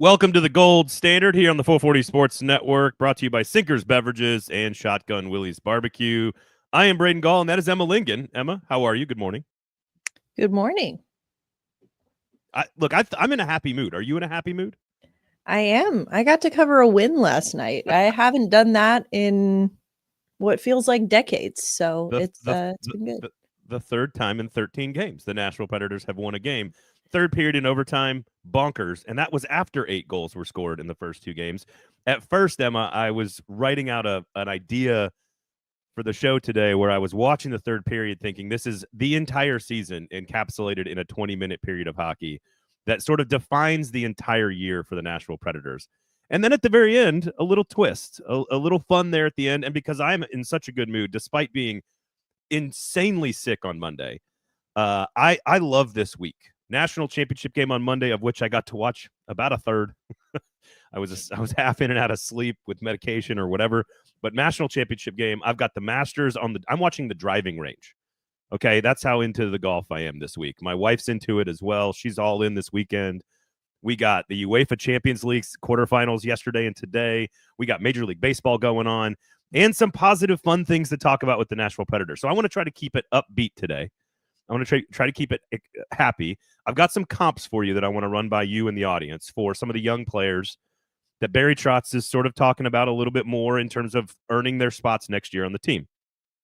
Welcome to the Gold Standard here on the 440 Sports Network, brought to you by Sinkers Beverages and Shotgun Willie's Barbecue. I am Braden Gall, and that is Emma Lingan. Emma, how are you? Good morning. Good morning. I'm in a happy mood. Are you in a happy mood? I am. I got to cover a win last night. I haven't done that in what feels like decades, so it's been good. The third time in 13 games the Nashville Predators have won a game. Third period in overtime, bonkers, and that was after 8 goals were scored in the first 2 games. At first, Emma, I was writing out an idea for the show today where I was watching the third period thinking this is the entire season encapsulated in a 20-minute period of hockey that sort of defines the entire year for the Nashville Predators. And then at the very end, a little twist, a little fun there at the end. And because I'm in such a good mood, despite being insanely sick on Monday, I love this week. National championship game on Monday, of which I got to watch about a third. I was half in and out of sleep with medication or whatever. But national championship game, I've got the Masters I'm watching the driving range. Okay, that's how into the golf I am this week. My wife's into it as well. She's all in this weekend. We got the UEFA Champions League quarterfinals yesterday and today. We got Major League Baseball going on and some positive, fun things to talk about with the Nashville Predators. So I want to try to keep it upbeat today. I want to try to keep it happy. I've got some comps for you that I want to run by you and the audience for some of the young players that Barry Trotz is sort of talking about a little bit more in terms of earning their spots next year on the team.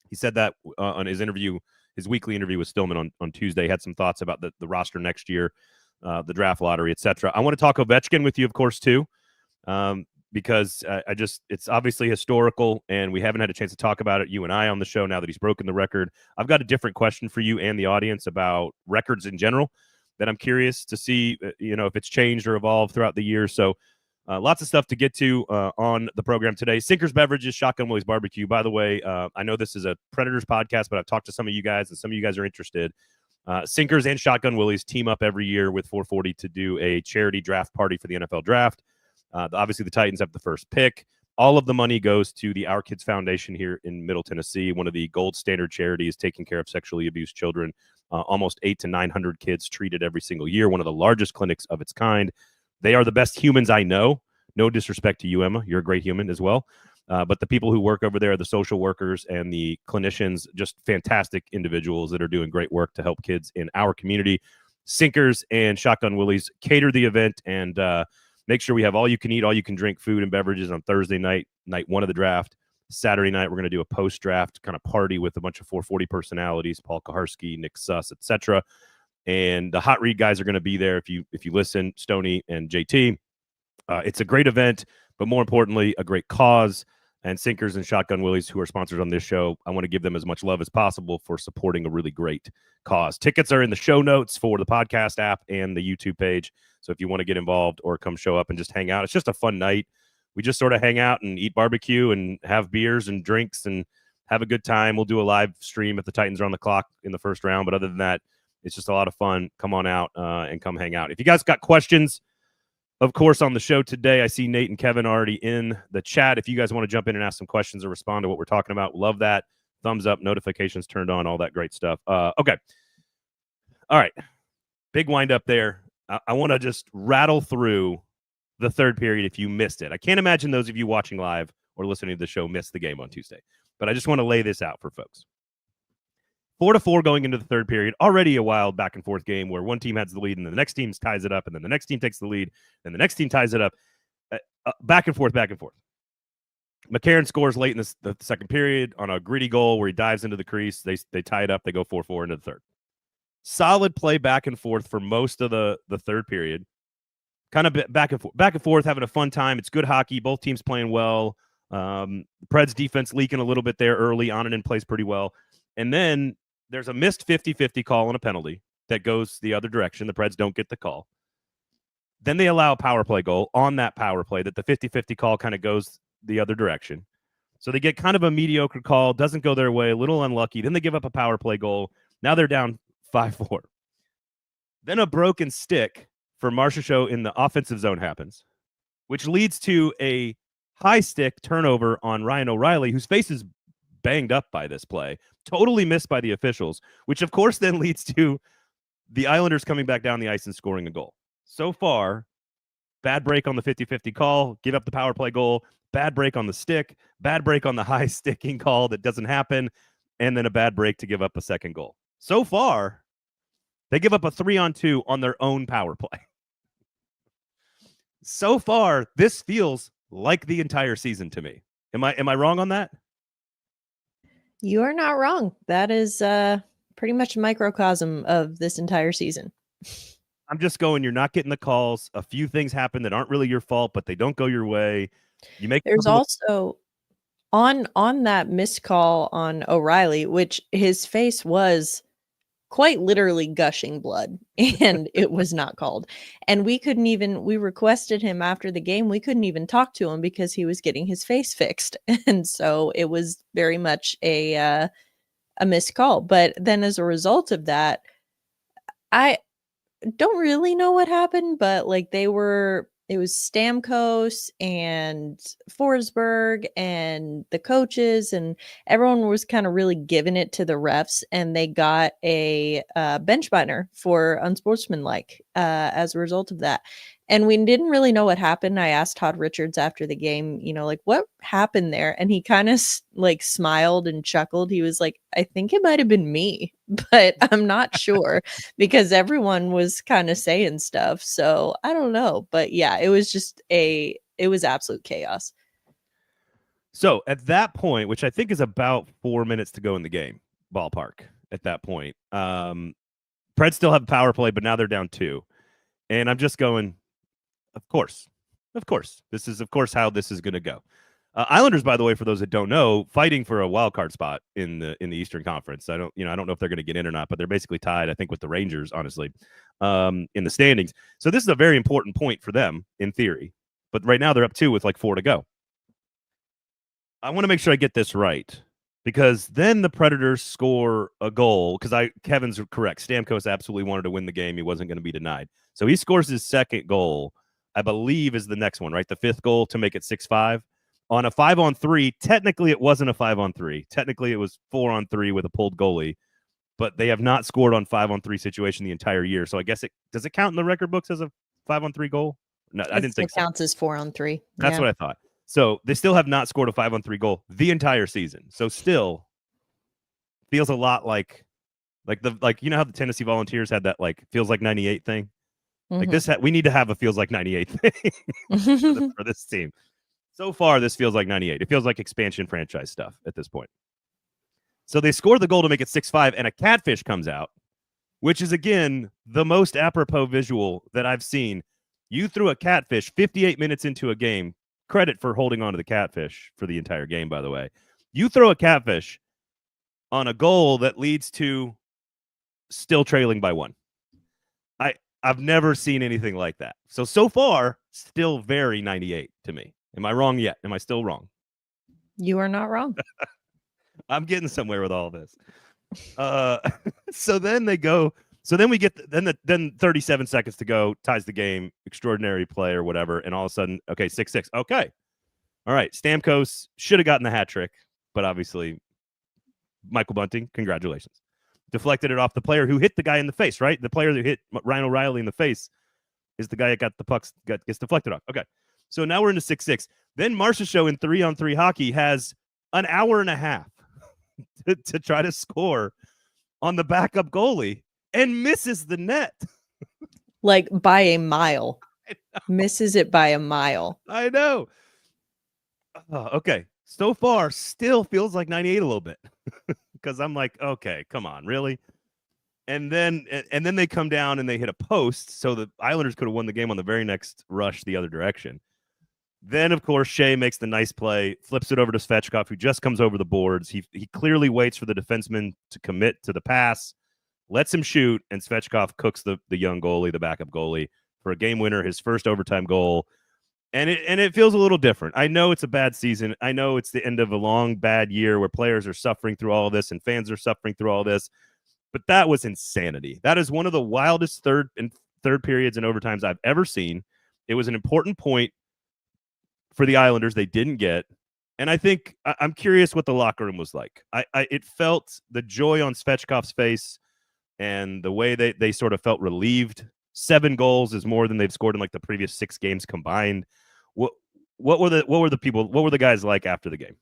He said that on his interview, his weekly interview with Stillman on Tuesday, had some thoughts about the roster next year, the draft lottery, etc. I want to talk Ovechkin with you, of course, too, because it's obviously historical, and we haven't had a chance to talk about it, you and I, on the show now that he's broken the record. I've got a different question for you and the audience about records in general that I'm curious to see, if it's changed or evolved throughout the year. So lots of stuff to get to on the program today. Sinkers Beverages, Shotgun Willie's Barbecue. By the way, I know this is a Predators podcast, but I've talked to some of you guys, and some of you guys are interested. Sinkers and Shotgun Willie's team up every year with 440 to do a charity draft party for the NFL draft. Obviously, the Titans have the first pick. All of the money goes to the Our Kids Foundation here in Middle Tennessee, one of the gold standard charities taking care of sexually abused children. Almost 800 to 900 kids treated every single year, one of the largest clinics of its kind. They are the best humans I know. No disrespect to you, Emma. You're a great human as well. But the people who work over there, the social workers and the clinicians, just fantastic individuals that are doing great work to help kids in our community. Sinkers and Shotgun Willie's cater the event and make sure we have all you can eat, all you can drink food and beverages on Thursday night 1 of the draft. Saturday night, we're going to do a post-draft kind of party with a bunch of 440 personalities, Paul Kaharski, Nick Suss, etc. And the Hot Read guys are going to be there if you listen, Stoney and JT. It's a great event, but more importantly, a great cause. And Sinkers and Shotgun Willie's, who are sponsors on this show, I want to give them as much love as possible for supporting a really great cause. Tickets are in the show notes for the podcast app and the YouTube page. So if you want to get involved or come show up and just hang out, it's just a fun night. We just sort of hang out and eat barbecue and have beers and drinks and have a good time. We'll do a live stream if the Titans are on the clock in the first round. But other than that, it's just a lot of fun. Come on out and come hang out. If you guys got questions, of course, on the show today, I see Nate and Kevin already in the chat. If you guys want to jump in and ask some questions or respond to what we're talking about, love that. Thumbs up, notifications turned on, all that great stuff. Okay. All right. Big wind up there. I want to just rattle through the third period if you missed it. I can't imagine those of you watching live or listening to the show missed the game on Tuesday. But I just want to lay this out for folks. 4-4 going into the third period. Already a wild back and forth game where one team has the lead and then the next team ties it up and then the next team takes the lead and the next team ties it up. Back and forth, back and forth. McCarron scores late in the second period on a gritty goal where he dives into the crease. They tie it up. They go 4-4 into the third. Solid play back and forth for most of the third period. Kind of back and forth, having a fun time. It's good hockey. Both teams playing well. Preds defense leaking a little bit there early. On and in plays pretty well. And then there's a missed 50-50 call on a penalty that goes the other direction. The Preds don't get the call. Then they allow a power play goal on that power play that the 50-50 call kind of goes the other direction. So they get kind of a mediocre call, doesn't go their way, a little unlucky. Then they give up a power play goal. Now they're down 5-4. Then a broken stick for Marchessault in the offensive zone happens, which leads to a high stick turnover on Ryan O'Reilly, whose face is banged up by this play, totally missed by the officials, which of course then leads to the Islanders coming back down the ice and scoring a goal. So far, bad break on the 50-50 call, give up the power play goal, bad break on the stick, bad break on the high sticking call that doesn't happen, and then a bad break to give up a second goal. So far, they give up a 3-on-2 on their own power play. So far, this feels like the entire season to me. Am I wrong on that? You are not wrong. That is pretty much a microcosm of this entire season. I'm just going, you're not getting the calls. A few things happen that aren't really your fault, but they don't go your way. You make There's also on that missed call on O'Reilly, which his face was quite literally gushing blood, and it was not called. And we requested him after the game. We couldn't even talk to him because he was getting his face fixed. And so it was very much a missed call. But then as a result of that, I don't really know what happened, but like it was Stamkos and Forsberg and the coaches, and everyone was kind of really giving it to the refs, and they got a bench minor for unsportsmanlike as a result of that. And we didn't really know what happened. I asked Todd Richards after the game, like, what happened there? And he kind of like smiled and chuckled. He was like, I think it might have been me, but I'm not sure because everyone was kind of saying stuff. So I don't know. But yeah, it was absolute chaos. So at that point, which I think is about 4 minutes to go in the game, ballpark at that point, Preds still have power play, but now they're down 2. And I'm just going, of course. This is, of course, how this is going to go. Islanders, by the way, for those that don't know, fighting for a wild card spot in the Eastern Conference. I don't know if they're going to get in or not, but they're basically tied, I think, with the Rangers, honestly, in the standings. So this is a very important point for them, in theory. But right now they're up 2 with like 4 to go. I want to make sure I get this right, because then the Predators score a goal, because Kevin's correct. Stamkos absolutely wanted to win the game. He wasn't going to be denied. So he scores his second goal, I believe is the next one, right? The 5th goal to make it 6-5. On a 5-on-3, technically it wasn't a 5-on-3. Technically it was 4-on-3 with a pulled goalie, but they have not scored on 5-on-3 situation the entire year. So I guess does it count in the record books as a 5-on-3 goal? No, I didn't think so. It counts as 4-on-3. That's what I thought. So they still have not scored a 5-on-3 goal the entire season. So still feels a lot like you know how the Tennessee Volunteers had that like feels like 98 thing? Mm-hmm. Like this, we need to have a feels like 98 thing for this team. So far, this feels like 98. It feels like expansion franchise stuff at this point. So they score the goal to make it 6-5, and a catfish comes out, which is, again, the most apropos visual that I've seen. You threw a catfish 58 minutes into a game. Credit for holding on to the catfish for the entire game, by the way. You throw a catfish on a goal that leads to still trailing by 1. I've never seen anything like that. So far, still very 98 to me. Am I wrong yet? Am I still wrong? You are not wrong. I'm getting somewhere with all this. So then they go. So then we get then 37 seconds to go, ties the game, extraordinary play or whatever, and all of a sudden, okay, 6-6. Okay, all right. Stamkos should have gotten the hat trick, but obviously, Michael Bunting, congratulations, deflected it off the player who hit the guy in the face. Right, the player that hit Ryan O'Reilly in the face is the guy that got the pucks gets deflected off. Okay. So now we're into 6-6. Then Marcia Show in 3-on-3 hockey has an hour and a half to try to score on the backup goalie and misses the net. Like by a mile. Misses it by a mile. I know. Okay. So far, still feels like 98 a little bit. Because I'm like, okay, come on, really? And then they come down and they hit a post, so the Islanders could have won the game on the very next rush the other direction. Then, of course, Shea makes the nice play, flips it over to Svechkov, who just comes over the boards. He clearly waits for the defenseman to commit to the pass, lets him shoot, and Svechkov cooks the young goalie, the backup goalie, for a game winner, his first overtime goal. And it feels a little different. I know it's a bad season. I know it's the end of a long, bad year where players are suffering through all of this and fans are suffering through all this. But that was insanity. That is one of the wildest third periods and overtimes I've ever seen. It was an important point for the Islanders they didn't get. And I think I'm curious what the locker room was like. It felt the joy on Svechkov's face and the way they sort of felt relieved 7 goals is more than they've scored in like the previous 6 games combined. What were the guys like after the game?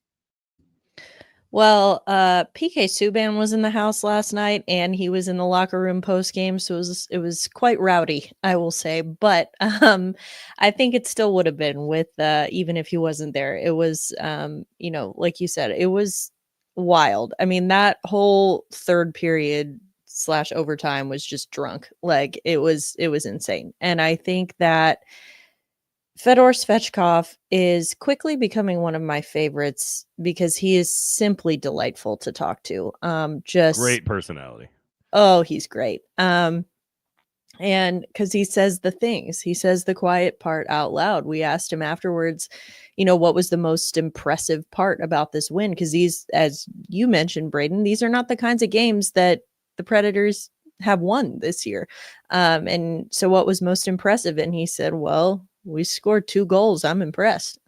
Well, PK Subban was in the house last night, and he was in the locker room post game, so it was quite rowdy, I will say. But I think it still would have been with even if he wasn't there. It was like you said, it was wild. I mean, that whole third period / overtime was just drunk. Like it was insane, and I think that Fedor Svechkov is quickly becoming one of my favorites because he is simply delightful to talk to. Great personality. Oh, he's great. And because he says the things, he says the quiet part out loud. We asked him afterwards, what was the most impressive part about this win? Because these, as you mentioned, Braden, these are not the kinds of games that the Predators have won this year. And so what was most impressive? And he said, well, we scored 2 goals. I'm impressed.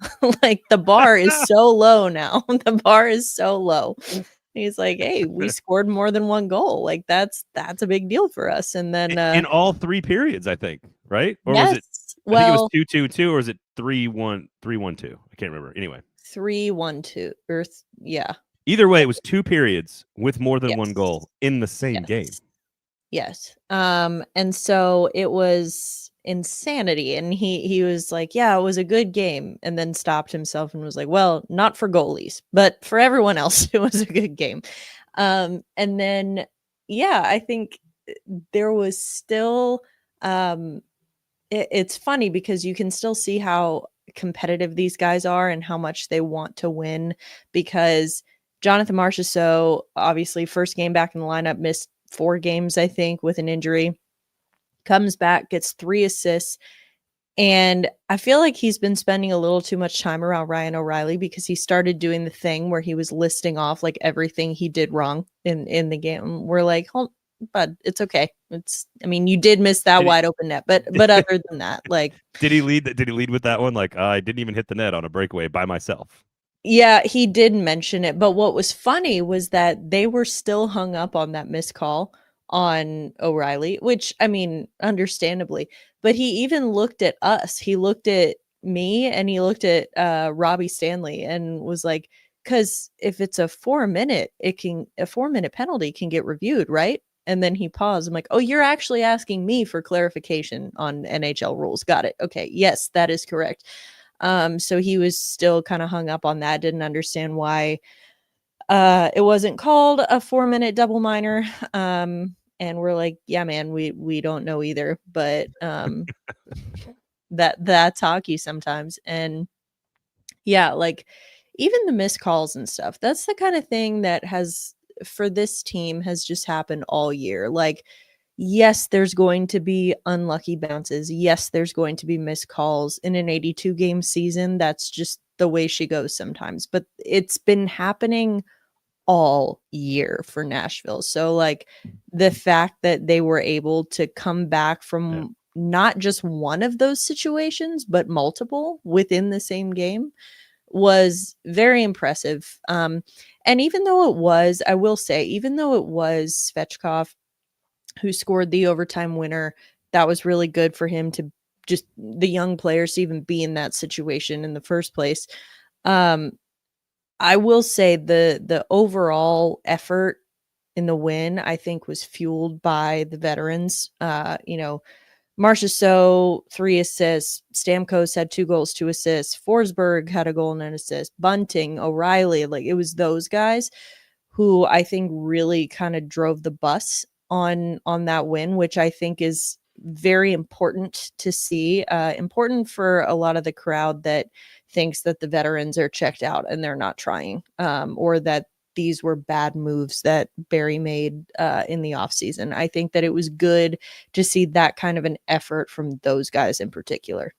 Like the bar is so low now. The bar is so low. He's like, hey, we scored more than 1 goal. Like that's a big deal for us. And then in all 3 periods, I think, right? Or yes, was it? I think it was 2-2-2, or was it 3-1, 3-1-2? I can't remember. Anyway, 3-1-2. Yeah. Either way, it was 2 periods with more than Yes. 1 goal in the same game. Yes. And so it was insanity. And he was like, yeah, it was a good game. And then stopped himself and was like, well, not for goalies, but for everyone else, it was a good game. And then, yeah, I think there was still, it's funny because you can still see how competitive these guys are and how much they want to win, because Jonathan Marchessault, obviously first game back in the lineup, missed 4 games, I think, with an injury, comes back, gets 3 assists. And I feel like he's been spending a little too much time around Ryan O'Reilly because he started doing the thing where he was listing off like everything he did wrong in the game. We're like, oh, bud, it's okay. You did miss that wide open net, but other than that, like, did he lead with that one? Like, I didn't even hit the net on a breakaway by myself. Yeah, he did mention it. But what was funny was that they were still hung up on that missed call on O'Reilly, which, understandably. But he even looked at us. He looked at me and he looked at Robbie Stanley and was like, because if it's a 4-minute, a 4-minute penalty can get reviewed, right? And then he paused. I'm like, oh, you're actually asking me for clarification on NHL rules. Got it. Okay. Yes, that is correct. So he was still kind of hung up on that, didn't understand why it wasn't called a 4-minute double minor. And we're like, yeah, man, we don't know either, but that's hockey sometimes. And yeah, like even the missed calls and stuff, that's the kind of thing that has, for this team, has just happened all year. Like, yes, there's going to be unlucky bounces. Yes, there's going to be missed calls in an 82 game season. That's just the way she goes sometimes. But it's been happening all year for Nashville. So like the fact that they were able to come back from not just one of those situations, but multiple within the same game was very impressive. And even though it was, I will say, even though it was Svechkov who scored the overtime winner, that was really good for him to just the young players to even be in that situation in the first place. I will say the overall effort in the win, I think, was fueled by the veterans. Marchessault, 3 assists. Stamkos had 2 goals, 2 assists. Forsberg had a goal and an assist. Bunting, O'Reilly, like it was those guys who I think really kind of drove the bus on that win, which I think is very important to see. Important for a lot of the crowd that thinks that the veterans are checked out and they're not trying, or that these were bad moves that Barry made in the offseason. I think that it was good to see that kind of an effort from those guys in particular.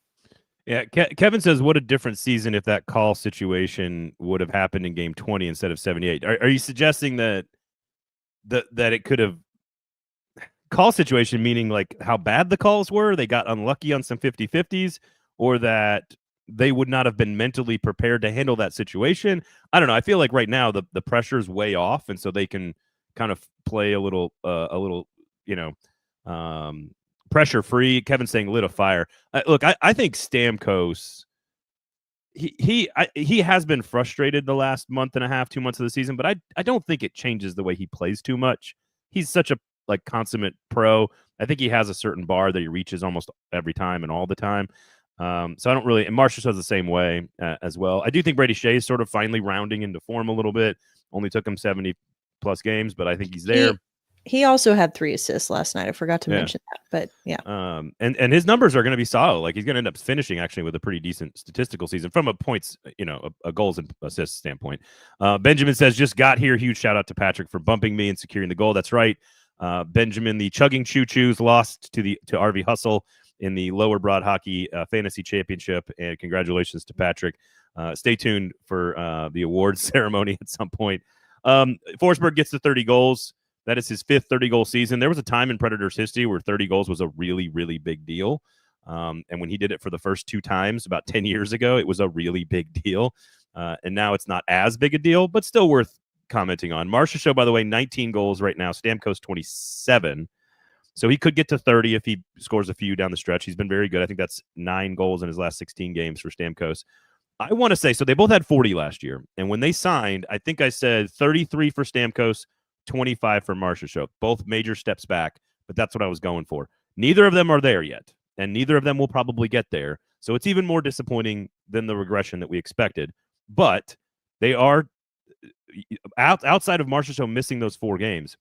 Yeah, Kevin says, what a different season if that call situation would have happened in game 20 instead of 78. Are you suggesting that it could have call situation, meaning like how bad the calls were, they got unlucky on some 50-50s, or that they would not have been mentally prepared to handle that situation? I don't know. I feel like right now the pressure's way off, and so they can kind of play a little pressure free. Kevin's saying lit a fire. Look, I think Stamkos, he has been frustrated the last month and a half, 2 months of the season, but I don't think it changes the way he plays too much. He's such a consummate pro. I think he has a certain bar that he reaches almost every time and all the time. So I don't really, and Marchessault does the same way as well. I do think Brady Shea is sort of finally rounding into form a little bit. Only took him 70 plus games, but I think he's there. He also had 3 assists last night. I forgot to mention that, but yeah. And his numbers are going to be solid. Like, he's going to end up finishing actually with a pretty decent statistical season from a points, a goals and assists standpoint. Benjamin says, just got here. Huge shout out to Patrick for bumping me and securing the goal. That's right. Benjamin, the chugging choo-choos lost to RV Hustle in the Lower Broad Hockey Fantasy Championship, and congratulations to Patrick. Stay tuned for the awards ceremony at some point. Forsberg gets to 30 goals. That is his 5th 30-goal season. There was a time in Predators history where 30 goals was a really, really big deal. And when he did it for the first 2 times about 10 years ago, it was a really big deal. And now it's not as big a deal, but still worth commenting on. Marchessault, by the way, 19 goals right now. Stamkos, 27. So he could get to 30 if he scores a few down the stretch. He's been very good. I think that's 9 goals in his last 16 games for Stamkos. I want to say, so they both had 40 last year. And when they signed, I think I said 33 for Stamkos, 25 for Marchessault. Both major steps back, but that's what I was going for. Neither of them are there yet, and neither of them will probably get there. So it's even more disappointing than the regression that we expected. But they are outside of Marchessault missing those 4 games.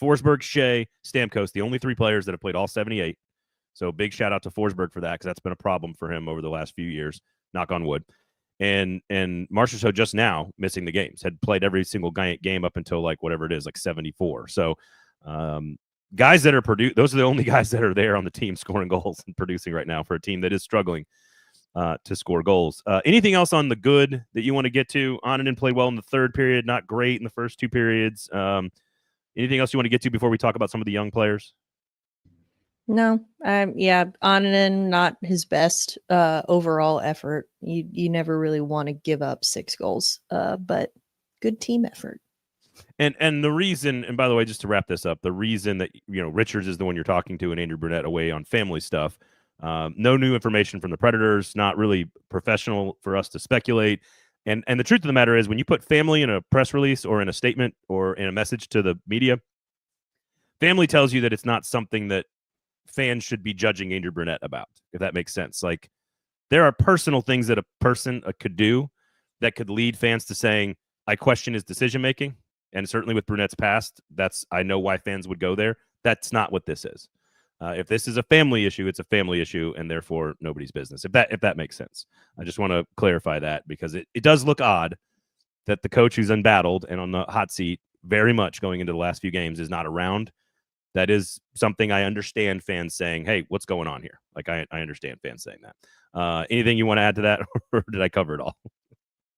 Forsberg, Shea, Stamkos, the only 3 players that have played all 78. So big shout out to Forsberg for that, because that's been a problem for him over the last few years. Knock on wood. And Marchessault just now missing the games, had played every single game up until whatever it is, 74. So guys that are those are the only guys that are there on the team scoring goals and producing right now for a team that is struggling to score goals. Anything else on the good that you want to get to? Onanen played well in the 3rd period, not great in the first 2 periods. Anything else you want to get to before we talk about some of the young players? No, Onanen, not his best overall effort. You never really want to give up 6 goals, but good team effort. And the reason, and by the way, just to wrap this up, the reason that Richards is the one you're talking to and Andrew Burnett away on family stuff. No new information from the Predators. Not really professional for us to speculate. And the truth of the matter is, when you put family in a press release or in a statement or in a message to the media, family tells you that it's not something that fans should be judging Andrew Burnett about, if that makes sense. There are personal things that a person could do that could lead fans to saying, I question his decision making. And certainly with Burnett's past, I know why fans would go there. That's not what this is. If this is a family issue, it's a family issue, and therefore nobody's business. If that makes sense. I just want to clarify that, because it does look odd that the coach who's unbattled and on the hot seat very much going into the last few games is not around. That is something I understand fans saying, hey, what's going on here? I understand fans saying that. Anything you want to add to that, or did I cover it all?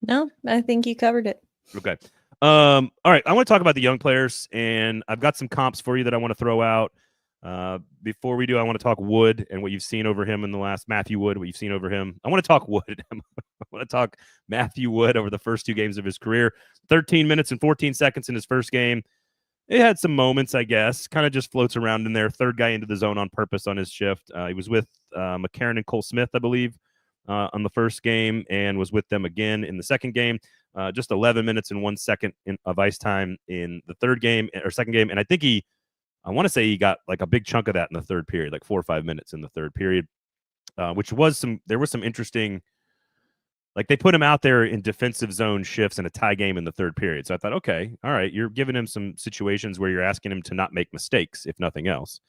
No, I think you covered it. Okay. All right. I want to talk about the young players, and I've got some comps for you that I want to throw out. Before we do, I want to talk Wood and what you've seen over him in the last Matthew Wood, what you've seen over him. I want to talk Wood. I want to talk Matthew Wood over the first 2 games of his career. 13 minutes and 14 seconds in his first game. It had some moments, I guess. Kind of just floats around in there. 3rd guy into the zone on purpose on his shift. He was with McCarron and Cole Smith, I believe, on the first game, and was with them again in the second game. Just 11 minutes and 1 second of ice time in the second game. And I think I want to say he got a big chunk of that in the 3rd period, 4 or 5 minutes in the 3rd period, which was there was some interesting. They put him out there in defensive zone shifts in a tie game in the 3rd period. So I thought, okay, all right, you're giving him some situations where you're asking him to not make mistakes, if nothing else.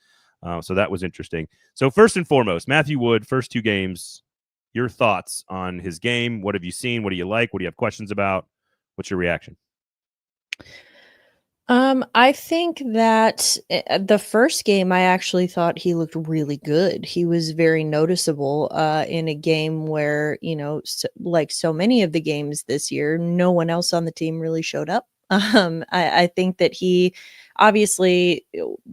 So that was interesting. So first and foremost, Matthew Wood, first 2 games, your thoughts on his game. What have you seen? What do you like? What do you have questions about? What's your reaction? I think that the first game, I actually thought he looked really good. He was very noticeable in a game where, like so many of the games this year, no one else on the team really showed up. I think that he obviously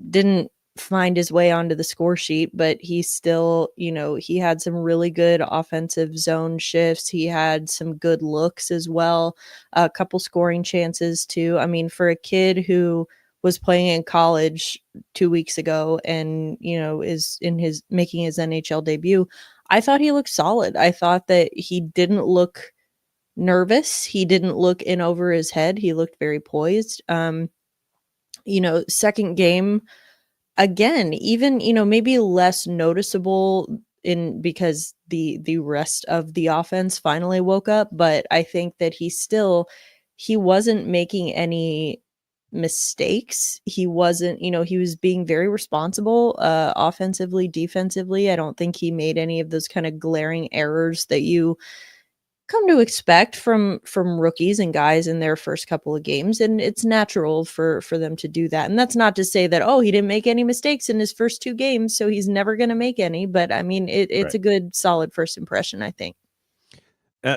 didn't find his way onto the score sheet, but he still, he had some really good offensive zone shifts. He had some good looks as well, a couple scoring chances too. I mean, for a kid who was playing in college 2 weeks ago and, is making his NHL debut. I thought he looked solid. I thought that he didn't look nervous. He didn't look in over his head. He looked very poised. Second game, again, even, maybe less noticeable because the rest of the offense finally woke up, but I think that he wasn't making any mistakes. He wasn't, he was being very responsible offensively, defensively. I don't think he made any of those kind of glaring errors that you come to expect from rookies and guys in their first couple of games, and it's natural for them to do that. And that's not to say that, he didn't make any mistakes in his first 2 games, so he's never going to make any, but I mean, it's Right. a good solid first impression, I think.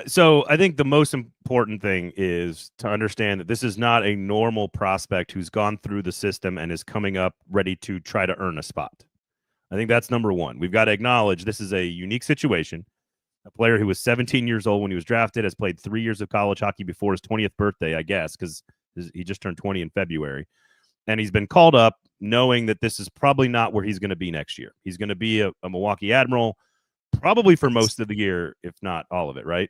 So I think the most important thing is to understand that this is not a normal prospect who's gone through the system and is coming up ready to try to earn a spot. I think that's number one. We've got to acknowledge this is a unique situation. A player who was 17 years old when he was drafted, has played 3 years of college hockey before his 20th birthday, I guess, because he just turned 20 in February. And he's been called up knowing that this is probably not where he's going to be next year. He's going to be a Milwaukee Admiral probably for most of the year, if not all of it, right?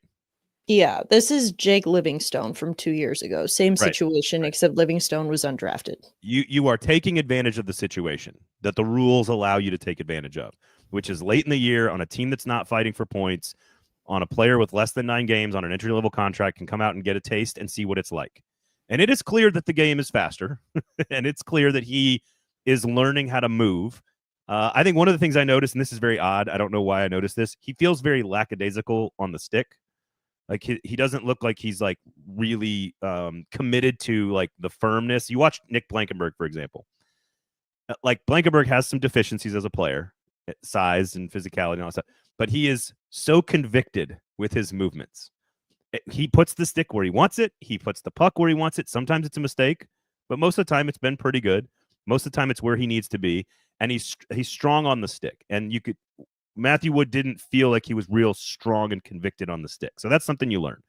Yeah, this is Jake Livingstone from 2 years ago. Same situation, Right. Except Livingstone was undrafted. You are taking advantage of the situation that the rules allow you to take advantage of, which is late in the year on a team that's not fighting for points, on a player with less than 9 games on an entry-level contract can come out and get a taste and see what it's like. And it is clear that the game is faster, and it's clear that he is learning how to move. I think one of the things I noticed, and this is very odd, I don't know why I noticed this, he feels very lackadaisical on the stick. Like he doesn't look like he's like really committed to like the firmness. You watch Nick Blankenburg, for example. Like Blankenburg has some deficiencies as a player, size and physicality and all that stuff, but he is so convicted with his movements. He puts the stick where he wants it. He puts the puck where he wants it. Sometimes it's a mistake, but most of the time it's been pretty good. Most of the time it's where he needs to be, and he's strong on the stick. And Matthew Wood didn't feel like he was real strong and convicted on the stick. So that's something you learn.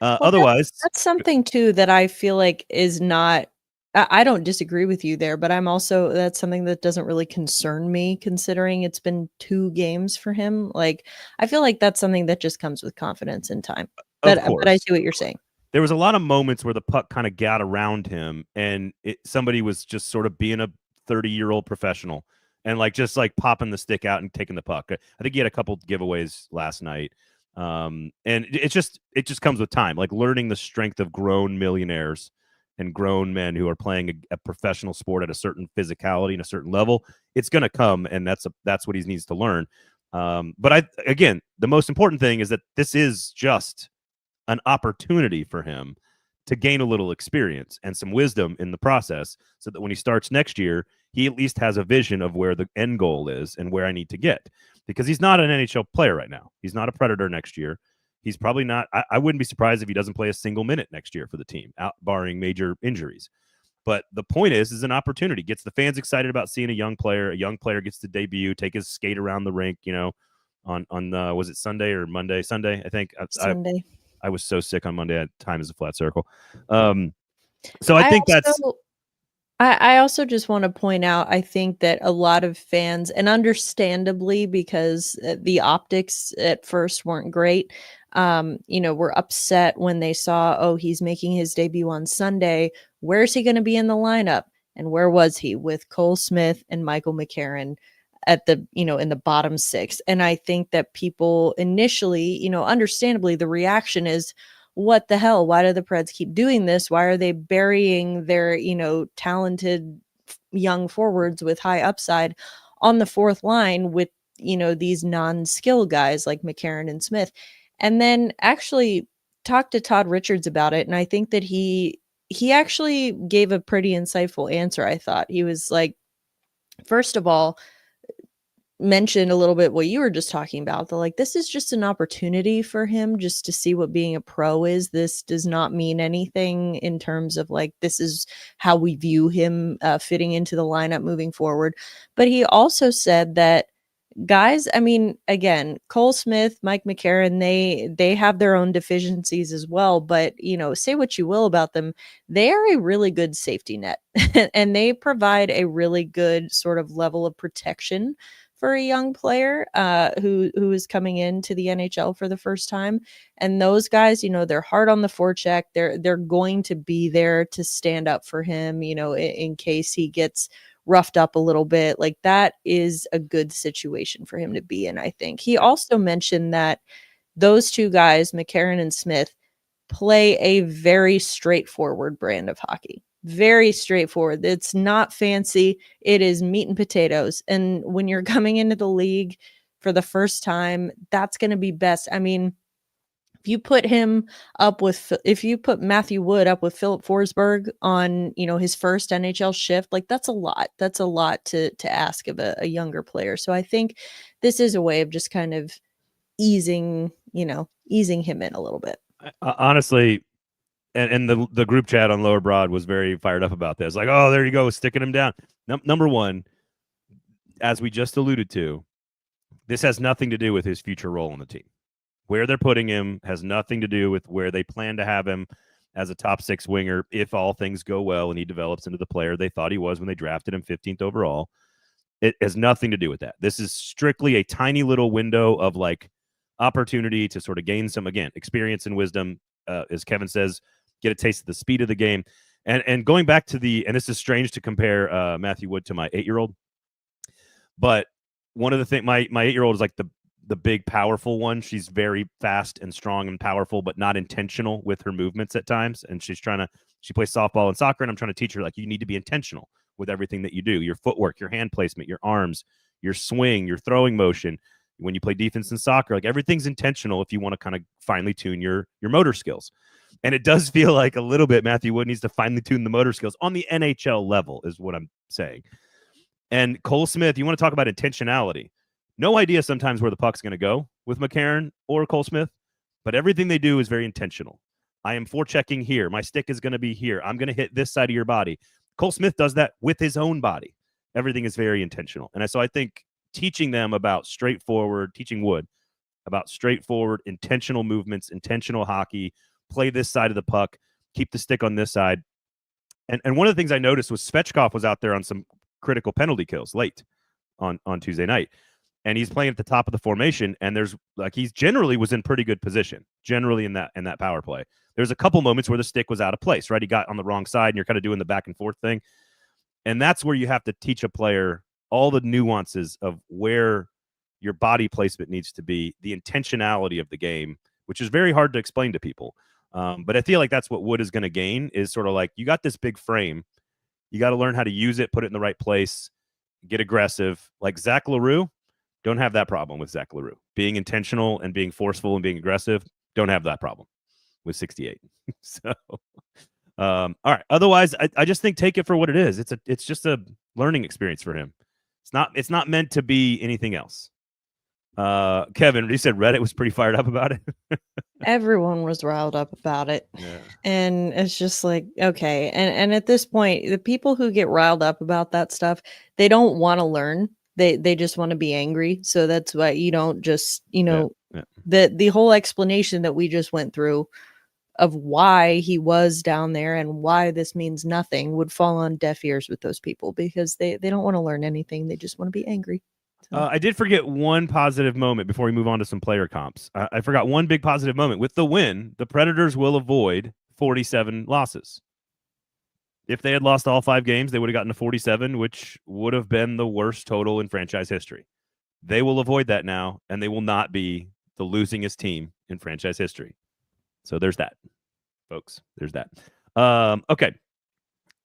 Otherwise, that's something too that I feel like is not. I don't disagree with you there, but that's something that doesn't really concern me, considering it's been 2 games for him. Like, I feel like that's something that just comes with confidence and time. But I see what you're saying. There was a lot of moments where the puck kind of got around him, and somebody was just sort of being a 30-year-old professional and just popping the stick out and taking the puck. I think he had a couple giveaways last night. And it just comes with time, like learning the strength of grown millionaires and grown men who are playing a professional sport at a certain physicality and a certain level. It's going to come, and that's what he needs to learn. But again, the most important thing is that this is just an opportunity for him to gain a little experience and some wisdom in the process, so that when he starts next year, he at least has a vision of where the end goal is and where I need to get. Because he's not an NHL player right now. He's not a Predator next year. He's probably not. I wouldn't be surprised if he doesn't play a single minute next year for the team, barring major injuries. But the point is an opportunity. Gets the fans excited about seeing a young player. A young player gets to debut, take his skate around the rink, on was it Sunday or Monday? Sunday, I think. Sunday. I was so sick on Monday. Time is a flat circle. So I think that's. I also just want to point out, I think that a lot of fans, and understandably, because the optics at first weren't great, were upset when they saw, he's making his debut on Sunday. Where's he going to be in the lineup? And where was he with Cole Smith and Michael McCarron at the, in the bottom 6? And I think that people initially, understandably, the reaction is, what the hell? Why do the Preds keep doing this? Why are they burying their, talented young forwards with high upside on the 4th line with, these non-skill guys like McCarron and Smith? And then actually talked to Todd Richards about it. And I think that he actually gave a pretty insightful answer. I thought he was like, first of all, mentioned a little bit what you were just talking about, this is just an opportunity for him just to see what being a pro is. This does not mean anything in terms of this is how we view him fitting into the lineup moving forward. But he also said that guys, I mean, again, Cole Smith, Mike McCarron, they have their own deficiencies as well, but say what you will about them, they are a really good safety net and they provide a really good sort of level of protection for a young player who is coming into the NHL for the first time. And those guys, they're hard on the forecheck. They're going to be there to stand up for him, in case he gets roughed up a little bit. Like, that is a good situation for him to be in, I think. He also mentioned that those two guys, McCarron and Smith, play a very straightforward brand of hockey. Very straightforward. It's not fancy. It is meat and potatoes. And when you're coming into the league for the first time, that's going to be best. I mean, if you put Matthew Wood up with Philip Forsberg on, his first NHL shift, like, that's a lot. That's a lot to ask of a younger player. So I think this is a way of just kind of easing him in a little bit. Honestly, and the group chat on Lower Broad was very fired up about this. Like, oh, there you go, sticking him down. Number one, as we just alluded to, this has nothing to do with his future role on the team. Where they're putting him has nothing to do with where they plan to have him as a top 6 winger if all things go well and he develops into the player they thought he was when they drafted him 15th overall. It has nothing to do with that. This is strictly a tiny little window of like opportunity to sort of gain some, again, experience and wisdom, as Kevin says, get a taste of the speed of the game. And going back to and this is strange to compare Matthew Wood to my 8-year-old, but one of the things, my 8-year-old is like the big, powerful one. She's very fast and strong and powerful, but not intentional with her movements at times. And she plays softball and soccer, and I'm trying to teach her, like, you need to be intentional with everything that you do, your footwork, your hand placement, your arms, your swing, your throwing motion. When you play defense in soccer, like, everything's intentional if you want to kind of finely tune your motor skills. And it does feel like a little bit Matthew Wood needs to finely tune the motor skills on the NHL level is what I'm saying. And Cole Smith, you want to talk about intentionality. No idea sometimes where the puck's going to go with McCarron or Cole Smith, but everything they do is very intentional. I am forechecking here. My stick is going to be here. I'm going to hit this side of your body. Cole Smith does that with his own body. Everything is very intentional. And so I think teaching Wood about straightforward, intentional movements, intentional hockey, play this side of the puck, keep the stick on this side. And one of the things I noticed was Svechkov was out there on some critical penalty kills late on Tuesday night. And he's playing at the top of the formation, and there's like he's generally was in pretty good position, generally in that power play. There's a couple moments where the stick was out of place, right? He got on the wrong side, and you're kind of doing the back and forth thing. And that's where you have to teach a player all the nuances of where your body placement needs to be, the intentionality of the game, which is very hard to explain to people. But I feel like that's what Wood is going to gain is sort of like, you got this big frame. You got to learn how to use it, put it in the right place, get aggressive. Like Zach LaRue, don't have that problem with Zach LaRue. Being intentional and being forceful and being aggressive, don't have that problem with 68. So, all right. Otherwise, I just think take it for what it is. It's just a learning experience for him. It's not meant to be anything else. Kevin, you said Reddit was pretty fired up about it. Everyone was riled up about it. Yeah. And it's just like, okay. And at this point, the people who get riled up about that stuff, they don't want to learn. They just want to be angry. So that's why you don't just, the whole explanation that we just went through of why he was down there and why this means nothing would fall on deaf ears with those people because they don't want to learn anything. They just want to be angry. So. I did forget one positive moment before we move on to some player comps. I forgot one big positive moment. With the win, the Predators will avoid 47 losses. If they had lost all 5 games, they would have gotten to 47, which would have been the worst total in franchise history. They will avoid that now, and they will not be the losingest team in franchise history. So there's that, folks. There's that. Okay.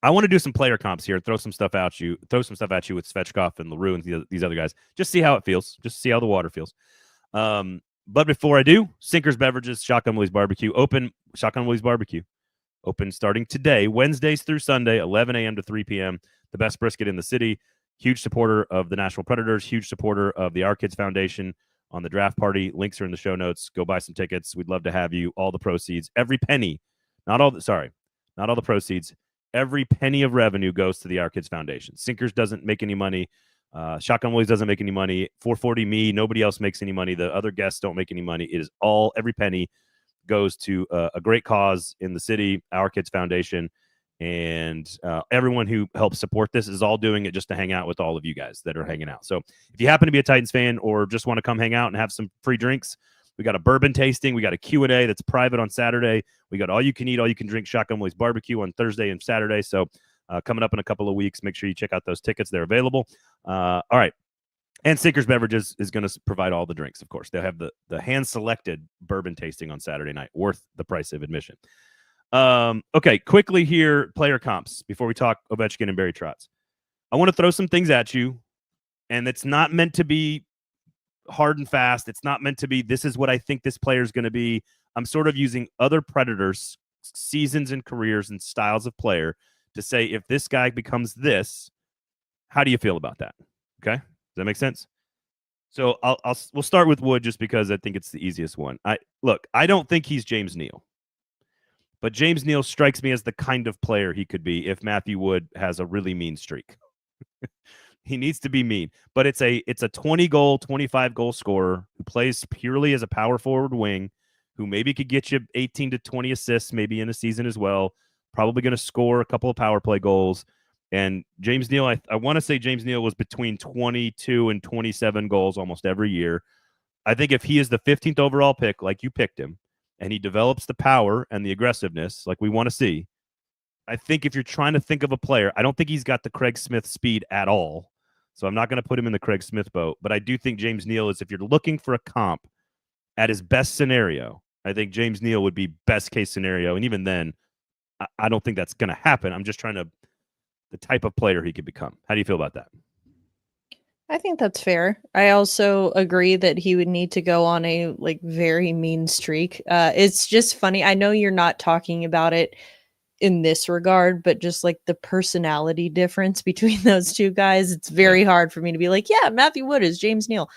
I want to do some player comps here. Throw some stuff at you with Svechkov and LaRue and these other guys. Just see how it feels. Just see how the water feels. But before I do, Sinkers Beverages, Shotgun Willie's Barbecue. Shotgun Willie's Barbecue. Open starting today, Wednesdays through Sunday, 11 a.m. to 3 p.m. The best brisket in the city. Huge supporter of the Nashville Predators. Huge supporter of the Our Kids Foundation on the draft party. Links are in the show notes. Go buy some tickets. We'd love to have you. All the proceeds, every penny, not all the proceeds. Every penny of revenue goes to the Our Kids Foundation. Sinkers doesn't make any money Shotgun Willies doesn't make any money. 440 me, nobody else makes any money. The other guests don't make any money. It is all, every penny goes to a great cause in the city, Our Kids Foundation. And everyone who helps support this is all doing it just to hang out with all of you guys that are hanging out. So if you happen to be a Titans fan or just want to come hang out and have some free drinks, we got a bourbon tasting. We got a Q&A that's private on Saturday. We got all you can eat, all you can drink Shotgun Willie's barbecue on Thursday and Saturday. So coming up in a couple of weeks, make sure you check out those tickets. They're available. All right. And Sinkers Beverages is going to provide all the drinks, of course. They'll have the hand-selected bourbon tasting on Saturday night, worth the price of admission. Okay, quickly here, player comps, before we talk Ovechkin and Barry Trotz. I want to throw some things at you, and it's not meant to be hard and fast. It's not meant to be, this is what I think this player is going to be. I'm sort of using other Predators' seasons and careers and styles of player to say, if this guy becomes this, how do you feel about that? Okay, does that make sense? So we'll start with Wood just because I think it's the easiest one. I don't think he's James Neal. But James Neal strikes me as the kind of player he could be if Matthew Wood has a really mean streak. He needs to be mean. But it's a 20-goal, 25-goal scorer who plays purely as a power forward wing, who maybe could get you 18 to 20 assists maybe in a season as well. Probably going to score a couple of power play goals. And James Neal, I want to say James Neal was between 22 and 27 goals almost every year. I think if he is the 15th overall pick, like you picked him, and he develops the power and the aggressiveness like we want to see, I think if you're trying to think of a player, I don't think he's got the Craig Smith speed at all. So I'm not going to put him in the Craig Smith boat. But I do think James Neal is, if you're looking for a comp at his best scenario, I think James Neal would be best case scenario. And even then, I don't think that's going to happen. I'm just trying to, the type of player he could become. How do you feel about that? I think that's fair. I also agree that he would need to go on a very mean streak. It's just funny. I know you're not talking about it in this regard, but just the personality difference between those two guys, it's very hard for me to be like, yeah, Matthew Wood is James Neal.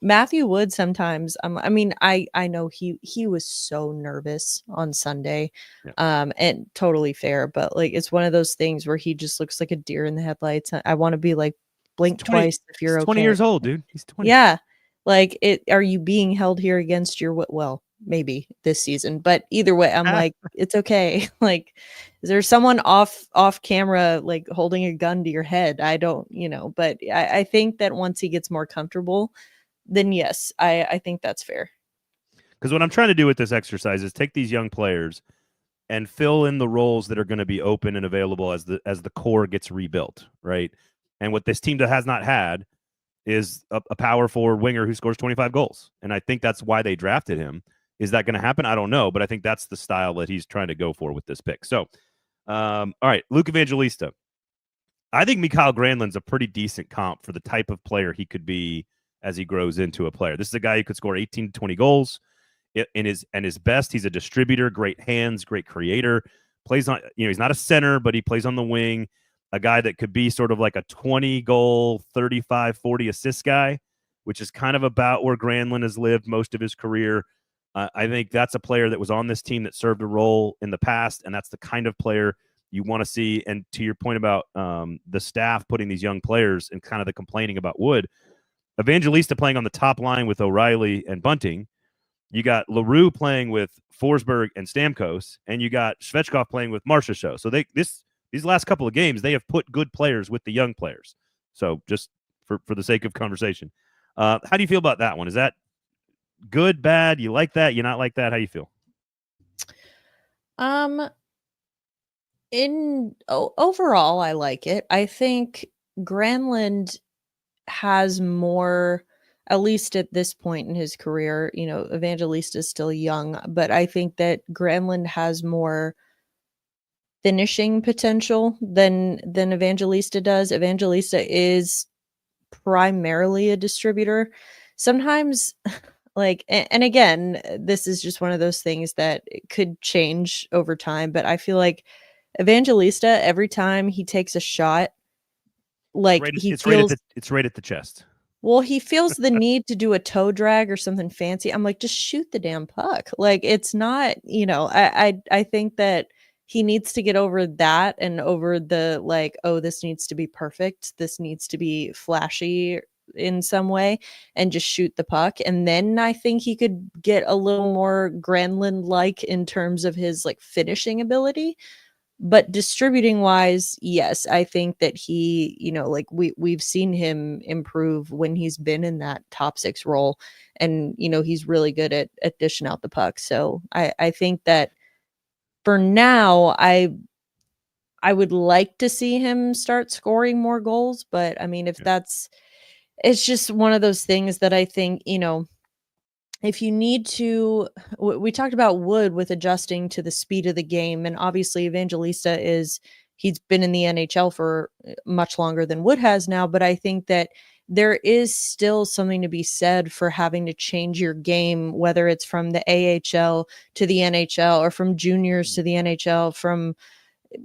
Matthew Wood sometimes, I know he was so nervous on Sunday, and totally fair, but it's one of those things where he just looks like a deer in the headlights. I want to be like, blink twice if you're he's okay. 20 years old, dude. He's 20. Yeah. Are you being held here against your, well, maybe this season, but either way, I'm like, it's okay. Is there someone off camera, holding a gun to your head? I don't, but I think that once he gets more comfortable, then yes, I think that's fair. Because what I'm trying to do with this exercise is take these young players and fill in the roles that are going to be open and available as the core gets rebuilt, right? And what this team has not had is a power forward winger who scores 25 goals. And I think that's why they drafted him. Is that going to happen? I don't know, but I think that's the style that he's trying to go for with this pick. So, all right, Luke Evangelista. I think Mikael Granlund's a pretty decent comp for the type of player he could be as he grows into a player. This is a guy who could score 18 to 20 goals. In his best, he's a distributor, great hands, great creator. Plays on, he's not a center, but he plays on the wing. A guy that could be sort of like a 20-goal, 35, 40 assist guy, which is kind of about where Granlund has lived most of his career. I think that's a player that was on this team that served a role in the past, and that's the kind of player you want to see. And to your point about the staff putting these young players and kind of the complaining about Wood, Evangelista playing on the top line with O'Reilly and Bunting. You got LaRue playing with Forsberg and Stamkos, and you got Svechkov playing with Marchessault. So these last couple of games, they have put good players with the young players. So just for the sake of conversation, how do you feel about that one? Is that good, bad? You like that? You not like that? How you feel? Overall, I like it. I think Granlund has more, at least at this point in his career. Evangelista is still young, but I think that Granlund has more finishing potential than Evangelista does. Evangelista is primarily a distributor. Sometimes and again, this is just one of those things that could change over time, but I feel like Evangelista, every time he takes a shot, it's right at the chest. Well, he feels the need to do a toe drag or something fancy. I'm like, just shoot the damn puck. It's not, I think that he needs to get over that and over the like, oh, this needs to be perfect. This needs to be flashy in some way and just shoot the puck. And then I think he could get a little more Granlund like in terms of his like finishing ability. But distributing wise, yes, I think that he, like we've seen him improve when he's been in that top six role, and he's really good at dishing out the puck. So I think that for now, I would like to see him start scoring more goals. But I mean, if that's, it's just one of those things that I think, if you need to, we talked about Wood with adjusting to the speed of the game, and obviously Evangelista he's been in the NHL for much longer than Wood has now, but I think that there is still something to be said for having to change your game, whether it's from the AHL to the NHL or from juniors to the NHL, from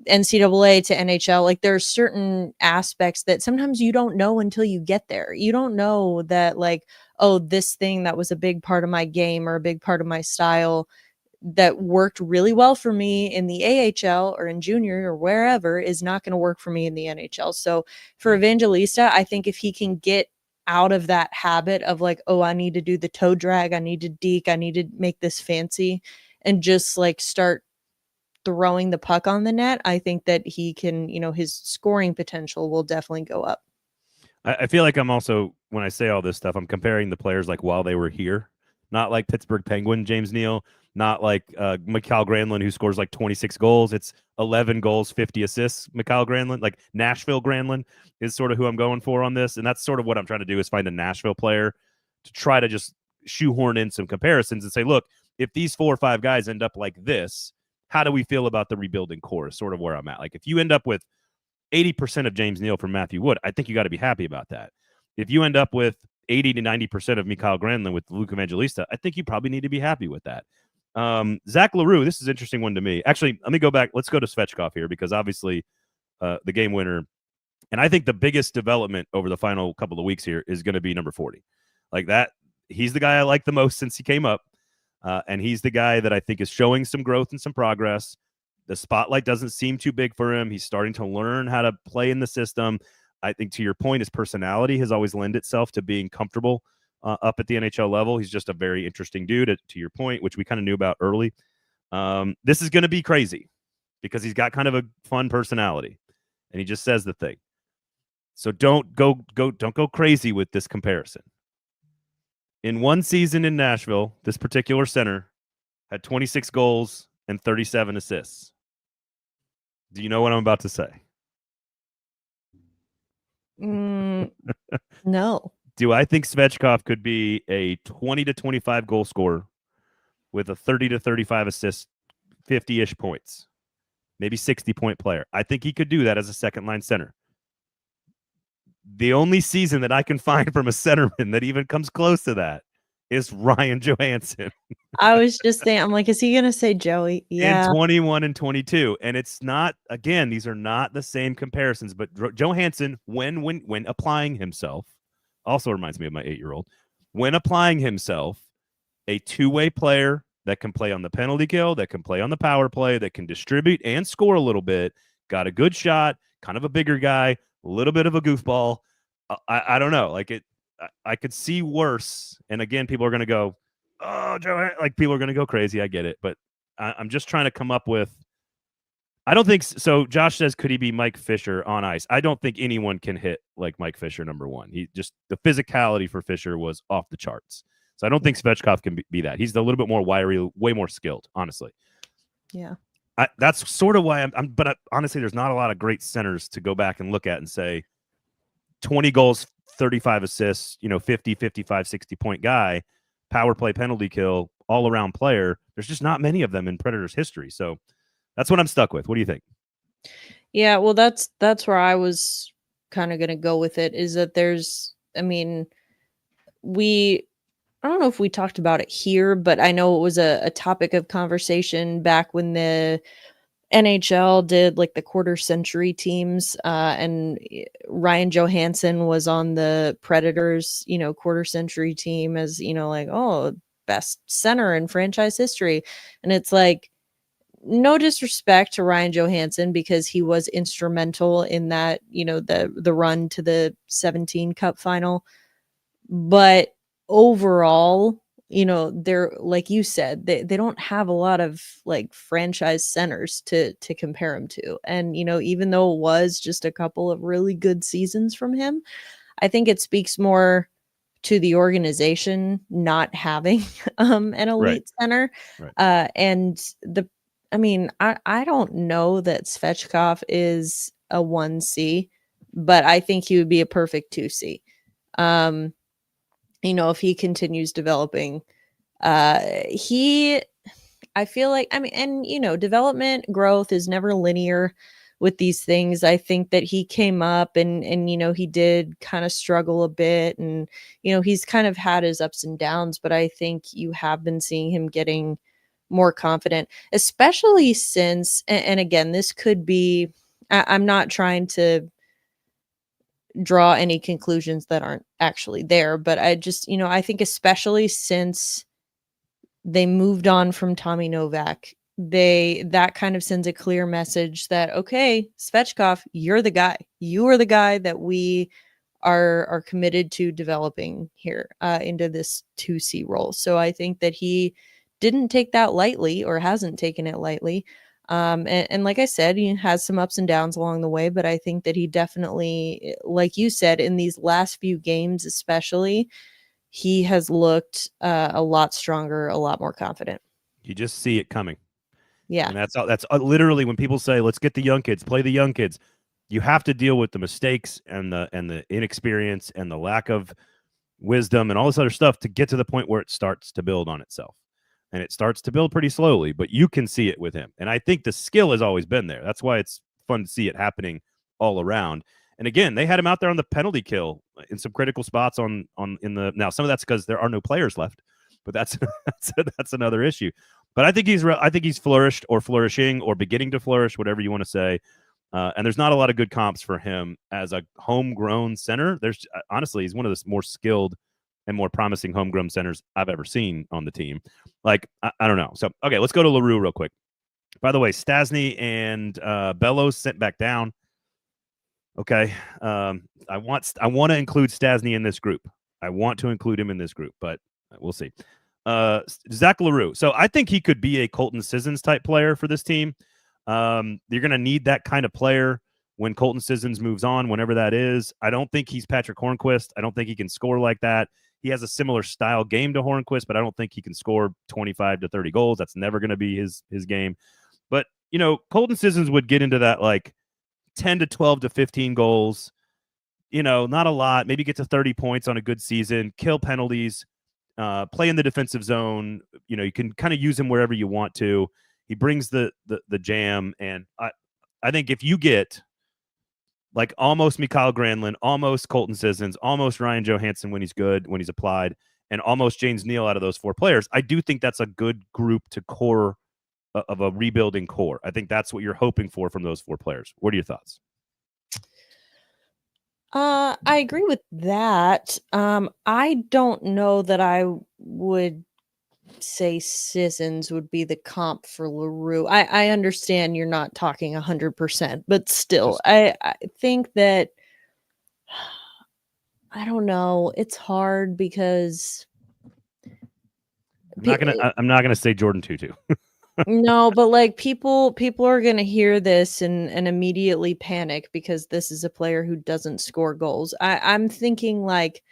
NCAA to NHL. Like there are certain aspects that sometimes you don't know until you get there. You don't know that like, oh, this thing that was a big part of my game or a big part of my style that worked really well for me in the AHL or in junior or wherever is not going to work for me in the NHL. So for Evangelista, I think if he can get out of that habit of like, oh, I need to do the toe drag, I need to deke, I need to make this fancy, and just like start throwing the puck on the net, I think that he can, his scoring potential will definitely go up. I feel like I'm also, when I say all this stuff, I'm comparing the players like while they were here, not like Pittsburgh Penguin James Neal, not like Mikael Granlund, who scores like 26 goals. It's 11 goals, 50 assists. Mikael Granlund, like Nashville Granlund is sort of who I'm going for on this. And that's sort of what I'm trying to do, is find a Nashville player to try to just shoehorn in some comparisons and say, look, if these 4 or 5 guys end up like this, how do we feel about the rebuilding core? Is sort of where I'm at. Like if you end up with 80% of James Neal from Matthew Wood, I think you got to be happy about that. If you end up with 80 to 90% of Mikael Granlund with Luke Evangelista, I think you probably need to be happy with that. Zach LaRue, this is an interesting one to me. Actually, let me go back. Let's go to Svechkov here, because obviously the game winner, and I think the biggest development over the final couple of weeks here is going to be number 40. Like that, he's the guy I like the most since he came up. And he's the guy that I think is showing some growth and some progress. The spotlight doesn't seem too big for him. He's starting to learn how to play in the system. I think, to your point, his personality has always lent itself to being comfortable up at the NHL level. He's just a very interesting dude, to your point, which we kind of knew about early. This is going to be crazy because he's got kind of a fun personality, and he just says the thing. So don't go crazy with this comparison. In one season in Nashville, this particular center had 26 goals and 37 assists. Do you know what I'm about to say? No. Do I think Svechkov could be a 20 to 25 goal scorer with a 30 to 35 assists, 50-ish points, maybe 60-point player? I think he could do that as a second-line center. The only season that I can find from a centerman that even comes close to that is Ryan Johansson. I was just saying, I'm like, is he going to say Joey? Yeah. In 21 and 22. And it's not, again, these are not the same comparisons, but Johansson, when applying himself, also reminds me of my 8-year-old, when applying himself, a two-way player that can play on the penalty kill, that can play on the power play, that can distribute and score a little bit, got a good shot, kind of a bigger guy, a little bit of a goofball. I don't know. Like I could see worse. And again, people are going to go, oh, Joe, like people are going to go crazy. I get it. But I'm just trying to come up with, I don't think so. Josh says, could he be Mike Fisher on ice? I don't think anyone can hit like Mike Fisher, number one. He just, the physicality for Fisher was off the charts. So I don't think Svechkov can be that. He's a little bit more wiry, way more skilled, honestly. Yeah. That's sort of why but honestly, there's not a lot of great centers to go back and look at and say 20 goals, 35 assists, 50, 55, 60-point guy, power play, penalty kill, all-around player. There's just not many of them in Predators history. So that's what I'm stuck with. What do you think? Yeah, well, that's where I was kind of going to go with it, is that there's, I mean, I don't know if we talked about it here, but I know it was a topic of conversation back when the NHL did like the quarter century teams, and Ryan Johansson was on the Predators, quarter century team as, like, oh, best center in franchise history. And it's like, no disrespect to Ryan Johansson because he was instrumental in that, the run to the 17 Cup final. But overall, they're, like you said, they don't have a lot of like franchise centers to compare him to. And, even though it was just a couple of really good seasons from him, I think it speaks more to the organization not having an Right. elite center. Right. I don't know that Svechkov is a 1C, but I think he would be a perfect 2C. If he continues developing, I feel like, development growth is never linear with these things. I think that he came up and he did kind of struggle a bit, and he's kind of had his ups and downs, but I think you have been seeing him getting more confident, especially since, and again, this could be, I'm not trying to draw any conclusions that aren't actually there, but I just, I think especially since they moved on from Tommy Novak, that kind of sends a clear message that, okay, Svechkov, you're the guy. You are the guy that we are committed to developing here into this 2C role. So I think that he didn't take that lightly, or hasn't taken it lightly. And like I said, he has some ups and downs along the way, but I think that he definitely, like you said, in these last few games especially, he has looked a lot stronger, a lot more confident. You just see it coming. Yeah. And that's literally when people say, let's get the young kids, play the young kids. You have to deal with the mistakes and the inexperience and the lack of wisdom and all this other stuff to get to the point where it starts to build on itself. And it starts to build pretty slowly, but you can see it with him. And I think the skill has always been there. That's why it's fun to see it happening all around. And again, they had him out there on the penalty kill in some critical spots now some of that's because there are no players left, but that's that's another issue. But I think he's flourished or flourishing or beginning to flourish, whatever you want to say. And there's not a lot of good comps for him as a homegrown center. There's honestly, he's one of the more skilled and more promising homegrown centers I've ever seen on the team. Like, I don't know. So, okay, let's go to LaRue real quick. By the way, Stastny and Bellows sent back down. Okay. I want to include Stastny in this group. I want to include him in this group, but we'll see. Zach LaRue. So I think he could be a Colton Sissons type player for this team. You're going to need that kind of player when Colton Sissons moves on, whenever that is. I don't think he's Patrick Hornquist. I don't think he can score like that. He has a similar style game to Hornquist, but I don't think he can score 25 to 30 goals. That's never going to be his game. But, Colton Sissons would get into that like 10 to 12 to 15 goals, not a lot, maybe get to 30 points on a good season, kill penalties, play in the defensive zone. You can kind of use him wherever you want to. He brings the jam. And I think if you get like almost Mikael Granlund, almost Colton Sissons, almost Ryan Johansson when he's good, when he's applied, and almost James Neal out of those four players, I do think that's a good group to core of a rebuilding core. I think that's what you're hoping for from those four players. What are your thoughts? I agree with that. I don't know that I would say Sissons would be the comp for LaRue. I understand you're not talking 100%, but still, I think that, I don't know. It's hard because I'm not gonna say Jordan Tutu. no, but like people are gonna hear this and immediately panic because this is a player who doesn't score goals. I'm thinking like,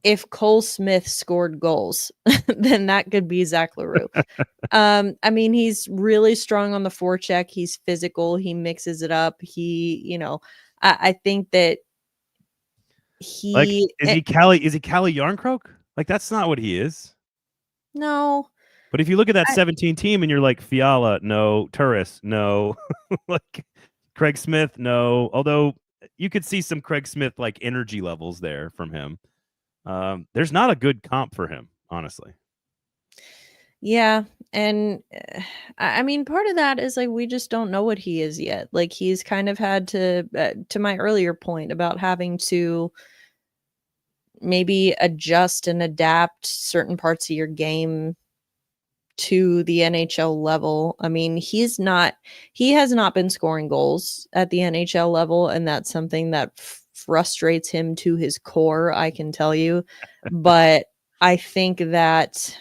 if Cole Smith scored goals, then that could be Zach LaRue. He's really strong on the forecheck. He's physical. He mixes it up. I think that is he Callie Yarncroke? Like, that's not what he is. No. But if you look at that 17 team and you're like, Fiala, no. Turris, no. Like, Craig Smith, no. Although you could see some Craig Smith like energy levels there from him. There's not a good comp for him, honestly. Yeah. And part of that is like, we just don't know what he is yet. Like, he's kind of had to my earlier point about having to maybe adjust and adapt certain parts of your game to the NHL level. I mean, he has not been scoring goals at the NHL level, and that's something that frustrates him to his core, I can tell you. But I think that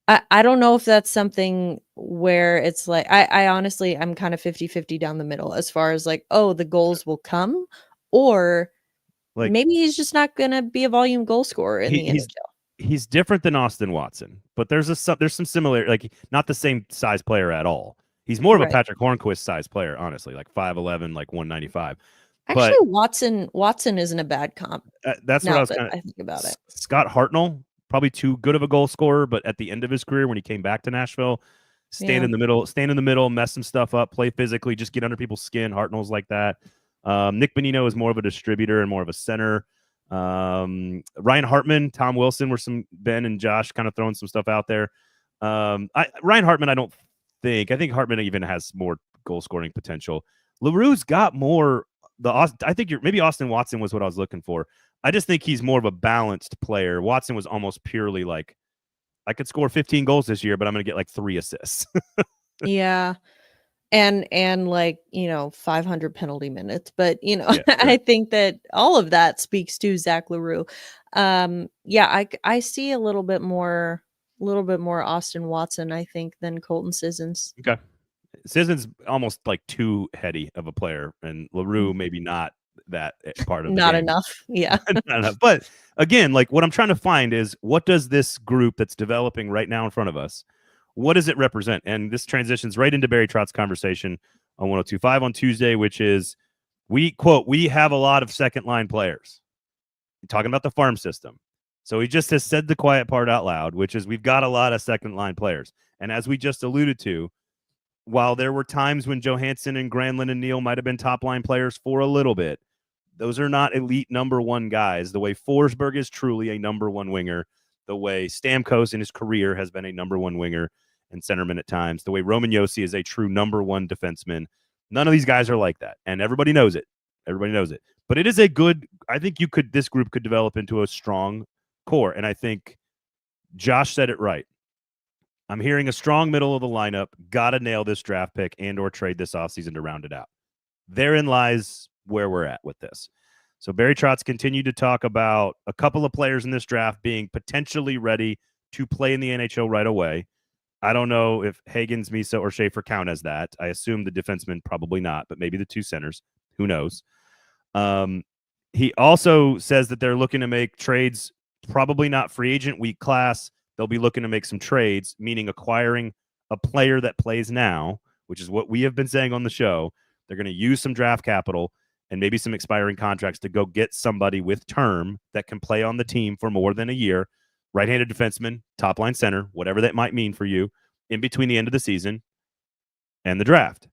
I don't know if that's something where it's like I honestly I'm kind of 50-50 down the middle as far as like, oh, the goals will come, or Like maybe he's just not gonna be a volume goal scorer in the NHL. he's different than Austin Watson, but there's some similar, like not the same size player at all. He's more of a Right. Patrick Hornquist size player, honestly, like 5'11", like 195. Actually, But Watson isn't a bad comp that's what I now was that kind of. I think about it. Scott Hartnell, probably too good of a goal scorer, but at the end of his career, when he came back to Nashville, stand Yeah. in the middle, mess some stuff up, play physically, just get under people's skin. Hartnell's like that. Nick Bonino is more of a distributor and more of a center. Ryan Hartman, Tom Wilson were some Ben and Josh kind of throwing some stuff out there. Ryan Hartman, I think Hartman even has more goal scoring potential. LaRue's got more. I think maybe Austin Watson was what I was looking for. I just think he's more of a balanced player. Watson was almost purely like, I could score 15 goals this year, but I'm going to get like 3 assists. Yeah. And like, 500 penalty minutes. But, Yeah, I right. think that all of that speaks to Zach LaRue. Yeah, I see a little bit more Austin Watson, I think, than Colton Sissons. Okay. Sissons almost like too heady of a player, and LaRue maybe not that part of the Not game. enough. Yeah. Not enough. But again, like what I'm trying to find is, what does this group that's developing right now in front of us, what does it represent? And this transitions right into Barry Trotz's conversation on 102.5 on Tuesday, which is, we have a lot of second line players. Talking about the farm system. So he just has said the quiet part out loud, which is, we've got a lot of second line players. And as we just alluded to, while there were times when Johansson and Granlund and Neal might have been top line players for a little bit, those are not elite number one guys. The way Forsberg is truly a number one winger, the way Stamkos in his career has been a number one winger and centerman at times, the way Roman Josi is a true number one defenseman. None of these guys are like that, and everybody knows it. Everybody knows it. But it is I think this group could develop into a strong core, and I think Josh said it right. I'm hearing a strong middle of the lineup. Got to nail this draft pick and or trade this offseason to round it out. Therein lies where we're at with this. So Barry Trotz continued to talk about a couple of players in this draft being potentially ready to play in the NHL right away. I don't know if Hagens, Misa, or Schaefer count as that. I assume the defensemen probably not, but maybe the two centers. Who knows? He also says that they're looking to make trades, probably not free agent week class. They'll be looking to make some trades, meaning acquiring a player that plays now, which is what we have been saying on the show. They're going to use some draft capital and maybe some expiring contracts to go get somebody with term that can play on the team for more than a year. Right-handed defenseman, top-line center, whatever that might mean for you, in between the end of the season and the draft.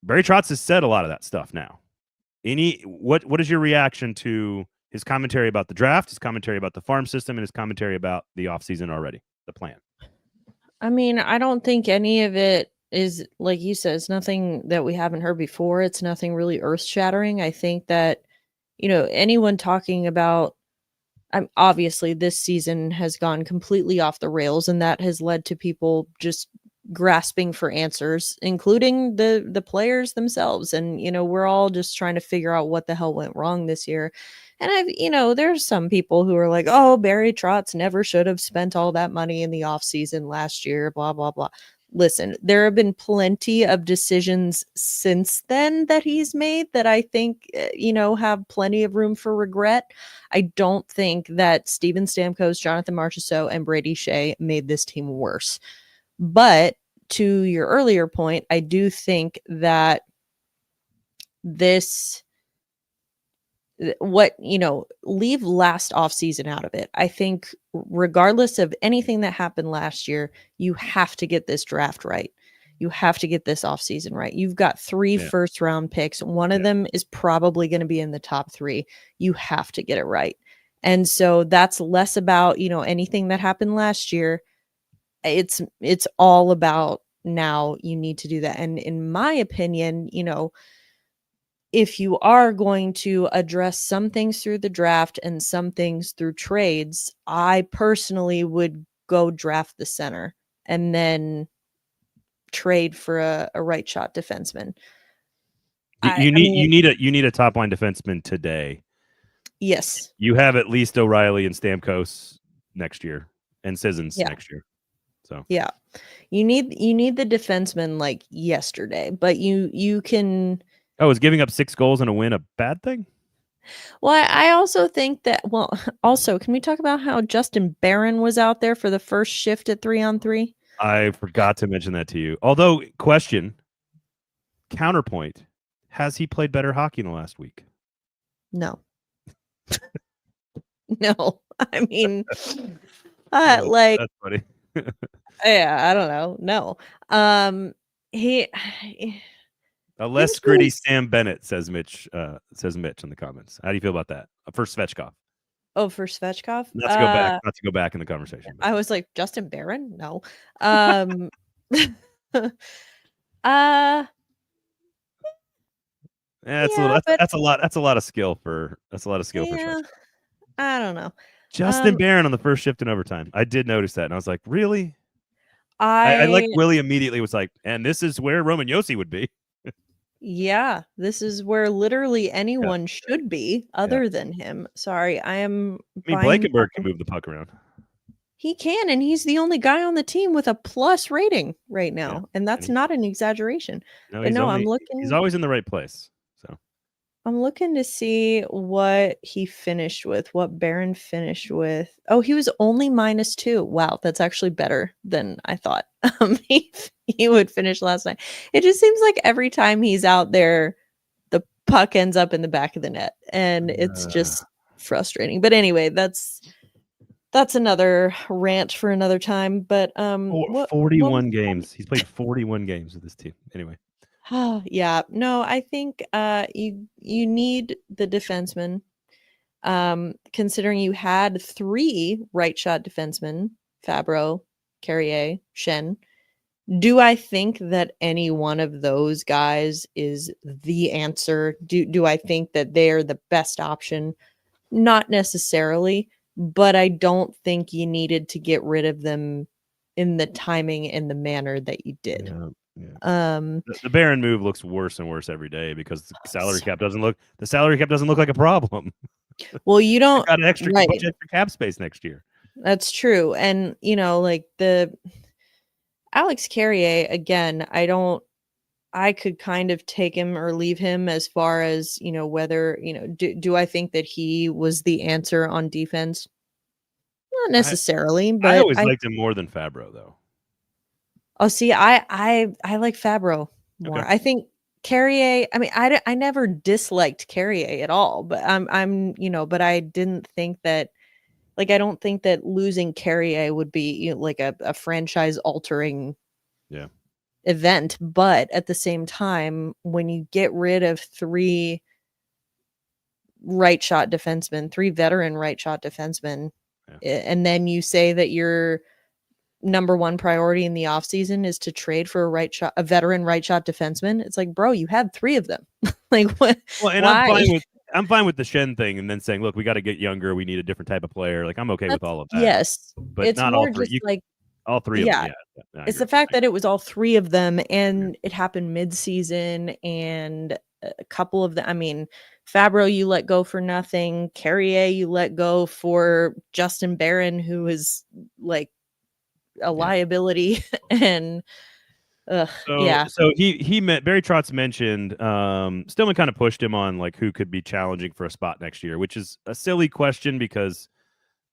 Barry Trotz has said a lot of that stuff now. What is your reaction to his commentary about the draft, his commentary about the farm system, and his commentary about the offseason already, the plan? I mean, I don't think any of it is, like you said, it's nothing that we haven't heard before. It's nothing really earth-shattering. I think that, anyone talking about, obviously this season has gone completely off the rails, and that has led to people just grasping for answers, including the players themselves. And, we're all just trying to figure out what the hell went wrong this year. And there's some people who are like, oh, Barry Trotz never should have spent all that money in the offseason last year, blah, blah, blah. Listen, there have been plenty of decisions since then that he's made that I think, have plenty of room for regret. I don't think that Steven Stamkos, Jonathan Marchessault, and Brady Shea made this team worse. But to your earlier point, I do think that leave last offseason out of it. I think regardless of anything that happened last year, you have to get this draft right. You have to get this offseason right. You've got 3 first round picks. One of them is probably going to be in the top 3. You have to get it right. And so that's less about, anything that happened last year. It's all about now you need to do that. And in my opinion, if you are going to address some things through the draft and some things through trades, I personally would go draft the center and then trade for a right shot defenseman. You need a top line defenseman today. Yes. You have at least O'Reilly and Stamkos next year and Sissons next year. So yeah, you need the defenseman like yesterday, but you can. Oh, is giving up 6 goals and a win a bad thing? Well, I also think that. Well, also, can we talk about how Justin Barron was out there for the first shift at 3-on-3? I forgot to mention that to you. Although, counterpoint, has he played better hockey in the last week? No. No. I mean, like, that's funny. yeah, I don't know. No. He a less gritty Sam Bennett, says Mitch in the comments. How do you feel about that? For Svechkov. Oh, for Svechkov? Not to go back in the conversation. But. I was like, Justin Barron? No. That's a lot of skill for Svechkov. I don't know. Justin Barron on the first shift in overtime. I did notice that, and I was like, really? I like Willie immediately was like, and this is where Roman Josi would be. Yeah, this is where literally anyone should be other than him. Sorry, I mean, Blankenberg can move the puck around. He can, and he's the only guy on the team with a plus rating right now, and that's not an exaggeration. No, but I'm looking. He's always in the right place. So I'm looking to see what he finished with, what Barron finished with. Oh, he was only -2. Wow, that's actually better than I thought he would finish last night. It just seems like every time he's out there, the puck ends up in the back of the net, and it's just frustrating. But anyway, that's another rant for another time. But 41 games. He's played 41 games with this team. Anyway. Yeah, no, I think you need the defenseman. Considering you had 3 right shot defensemen, Fabro, Carrier, Shen. Do I think that any one of those guys is the answer? Do I think that they're the best option? Not necessarily, but I don't think you needed to get rid of them in the timing and the manner that you did. Yeah. The Barron move looks worse and worse every day because the salary cap doesn't look like a problem. Well, you don't got an extra budget for cap space next year. That's true. And like the Alex Carrier, again, I could kind of take him or leave him as far as, whether, do I think that he was the answer on defense? Not necessarily, but I always liked him more than Fabro, though. Oh, see, I like Fabro more. Okay. I think Carrier. I mean, I never disliked Carrier at all, but but I didn't think that. Like, I don't think that losing Carrier would be like a franchise altering event. But at the same time, when you get rid of 3 right shot defensemen, 3 veteran right shot defensemen, and then you say that you're number 1 priority in the offseason is to trade for a veteran right shot defenseman. It's like, bro, you had 3 of them. Like, what? Well, and why? I'm fine with the Shen thing, and then saying, look, we got to get younger. We need a different type of player. Like, I'm okay with all of that. Yes, but it's not all 3. All 3 of them. Yeah, it's the fact that it was all 3 of them, and it happened mid-season, and a couple of them. I mean, Fabro, you let go for nothing. Carrier, you let go for Justin Barron, who is like a liability. And so he met Barry Trotz mentioned Stillman kind of pushed him on like who could be challenging for a spot next year, which is a silly question because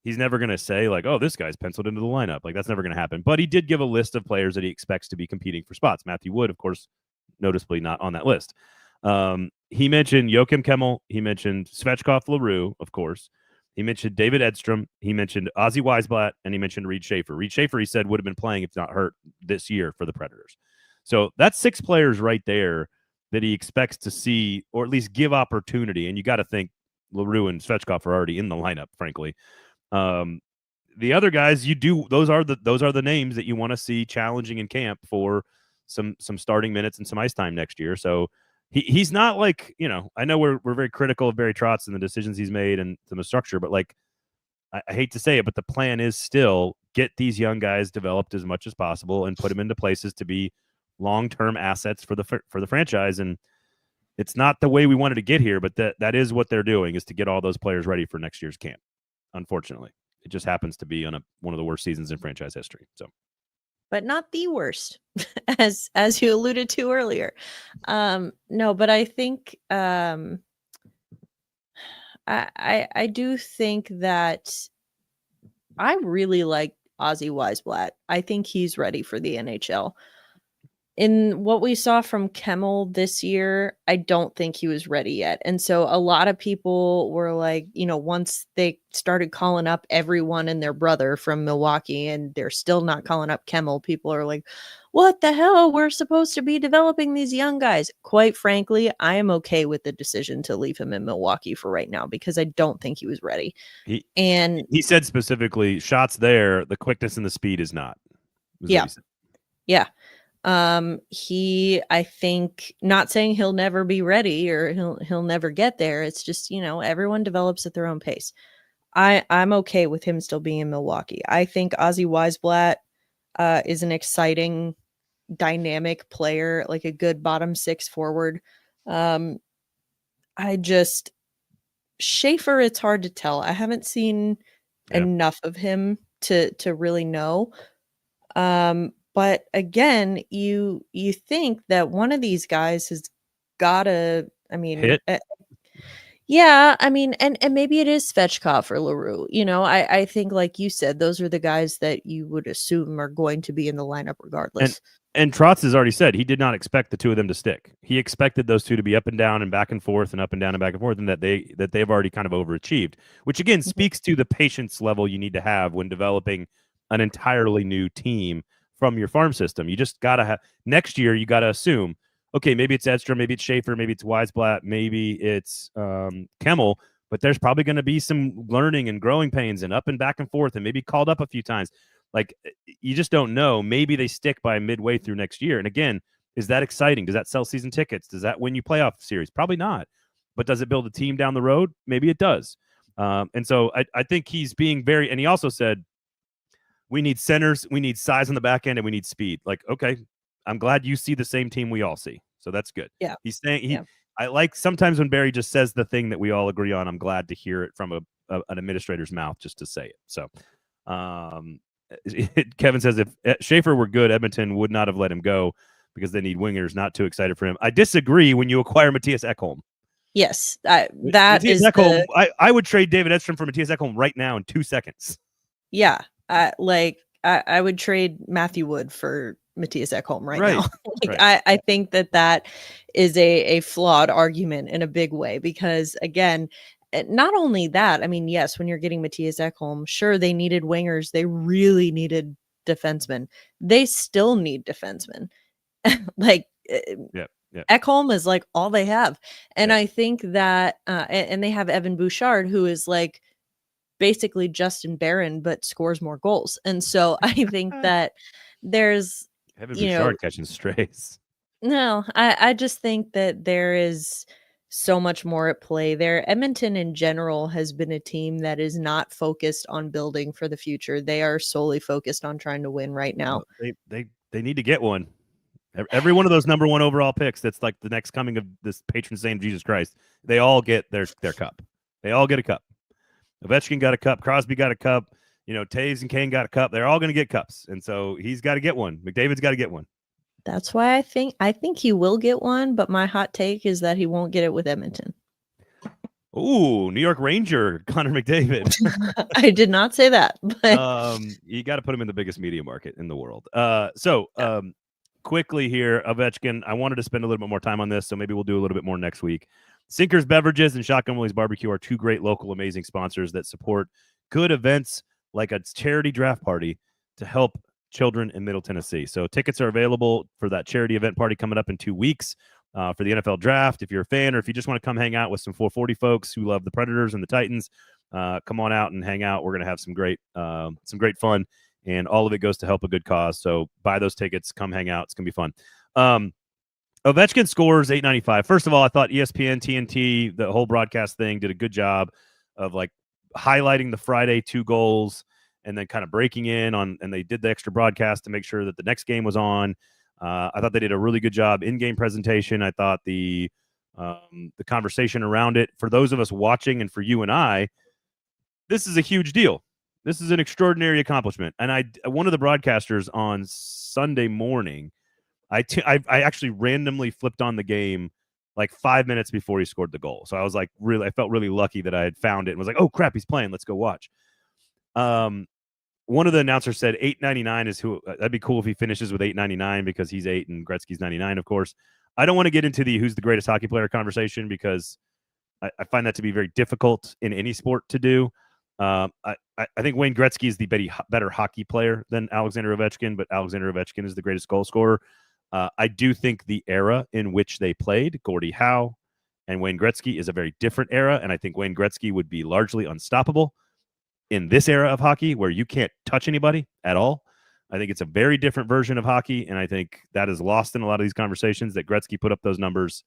he's never going to say like, oh, this guy's penciled into the lineup. Like, that's never going to happen. But he did give a list of players that he expects to be competing for spots. Matthew Wood, of course, noticeably not on that list. He mentioned Joachim Kemmel. He mentioned Svechkov, LaRue, of course. He mentioned David Edstrom. He mentioned Ozzy Weisblatt, and he mentioned Reed Schaefer. Reed Schaefer, he said, would have been playing if not hurt this year for the Predators. So that's 6 players right there that he expects to see, or at least give opportunity. And you got to think LaRue and Svechkov are already in the lineup, frankly. The other guys, those are the names that you want to see challenging in camp for some starting minutes and some ice time next year. So he's not like, I know we're very critical of Barry Trotz and the decisions he's made and the structure, but like, I hate to say it, but the plan is still get these young guys developed as much as possible and put them into places to be long-term assets for the franchise. And it's not the way we wanted to get here, but that is what they're doing, is to get all those players ready for next year's camp. Unfortunately, it just happens to be on one of the worst seasons in franchise history. So, but not the worst, as you alluded to earlier. No, but I think I do think that I really like Ozzy Weisblatt. I think he's ready for the NHL. In what we saw from Kemmel this year, I don't think he was ready yet. And so a lot of people were like, once they started calling up everyone and their brother from Milwaukee and they're still not calling up Kemmel, people are like, what the hell? We're supposed to be developing these young guys. Quite frankly, I am okay with the decision to leave him in Milwaukee for right now because I don't think he was ready. He said specifically, shots there, the quickness and the speed is not. Yeah. Yeah. I think, not saying he'll never be ready or he'll never get there. It's just, everyone develops at their own pace. I'm okay with him still being in Milwaukee. I think Ozzy Weisblatt is an exciting, dynamic player, like a good bottom six forward. Schaefer, it's hard to tell. I haven't seen enough of him to really know. But again, you think that one of these guys has got to, hit. And maybe it is Svechkov or LaRue. I think, like you said, those are the guys that you would assume are going to be in the lineup regardless. And Trotz has already said he did not expect the two of them to stick. He expected those two to be up and down and back and forth and up and down and back and forth, and that they've already kind of overachieved, which again speaks to the patience level you need to have when developing an entirely new team from your farm system. You just got to have, next year, you got to assume, okay, maybe it's Edstrom, maybe it's Schaefer, maybe it's Weisblatt, maybe it's Kemmel, but there's probably going to be some learning and growing pains and up and back and forth and maybe called up a few times. Like, you just don't know. Maybe they stick by midway through next year. And again, is that exciting? Does that sell season tickets? Does that win you playoff series? Probably not. But does it build a team down the road? Maybe it does. And so I think he's being very, and he also said, we need centers, we need size on the back end, and we need speed. Like, okay, I'm glad you see the same team we all see. So that's good. Yeah. He's saying I like sometimes when Barry just says the thing that we all agree on. I'm glad to hear it from an administrator's mouth just to say it. So Kevin says if Schaefer were good, Edmonton would not have let him go because they need wingers. Not too excited for him. I disagree when you acquire Matthias Ekholm. Yes, Matthias Ekholm, I would trade David Edstrom for Matthias Ekholm right now in 2 seconds. Yeah. I would trade Matthew Wood for Matthias Ekholm right now. I think that is a flawed argument in a big way because, again, not only that, yes, when you're getting Matthias Ekholm, sure, they needed wingers. They really needed defensemen. They still need defensemen. Ekholm is like all they have. And I think that, and they have Evan Bouchard, who is like basically Justin Barron, but scores more goals. And so I think that there's Evan Bouchard catching strays. No, I just think that there is so much more at play there. Edmonton in general has been a team that is not focused on building for the future. They are solely focused on trying to win right now. They need to get one. Every one of those number one overall picks that's like the next coming of this patron saint of Jesus Christ, they all get their cup. They all get a cup. Ovechkin got a cup. Crosby got a cup. Taves and Kane got a cup. They're all going to get cups. And so he's got to get one. McDavid's got to get one. That's why I think he will get one, but my hot take is that he won't get it with Edmonton. Ooh, New York Ranger, Connor McDavid. I did not say that. But you got to put him in the biggest media market in the world. Quickly here, Ovechkin, I wanted to spend a little bit more time on this, so maybe we'll do a little bit more next week. Sinkers Beverages and Shotgun Willie's Barbecue are two great local amazing sponsors that support good events like a charity draft party to help children in Middle Tennessee. So tickets are available for that charity event party coming up in 2 weeks for the NFL draft. If you're a fan or if you just want to come hang out with some 440 folks who love the Predators and the Titans, come on out and hang out. We're going to have some great fun, and all of it goes to help a good cause. So buy those tickets, come hang out. It's going to be fun. Ovechkin scores 895. First of all, I thought ESPN, TNT, the whole broadcast thing did a good job of like highlighting the Friday 2 goals and then kind of breaking in on, and they did the extra broadcast to make sure that the next game was on. I thought they did a really good job in-game presentation. I thought the conversation around it, for those of us watching and for you and I, this is a huge deal. This is an extraordinary accomplishment. And one of the broadcasters on Sunday morning, I actually randomly flipped on the game like 5 minutes before he scored the goal. So I was like, I felt really lucky that I had found it and was like, oh crap, he's playing. Let's go watch. One of the announcers said 899 is who. That'd be cool if he finishes with 899 because he's 8 and Gretzky's 99, of course. I don't want to get into the who's the greatest hockey player conversation because I find that to be very difficult in any sport to do. I think Wayne Gretzky is the better hockey player than Alexander Ovechkin, but Alexander Ovechkin is the greatest goal scorer. I do think the era in which they played, Gordie Howe and Wayne Gretzky, is a very different era, and I think Wayne Gretzky would be largely unstoppable in this era of hockey where you can't touch anybody at all. I think it's a very different version of hockey, and I think that is lost in a lot of these conversations that Gretzky put up those numbers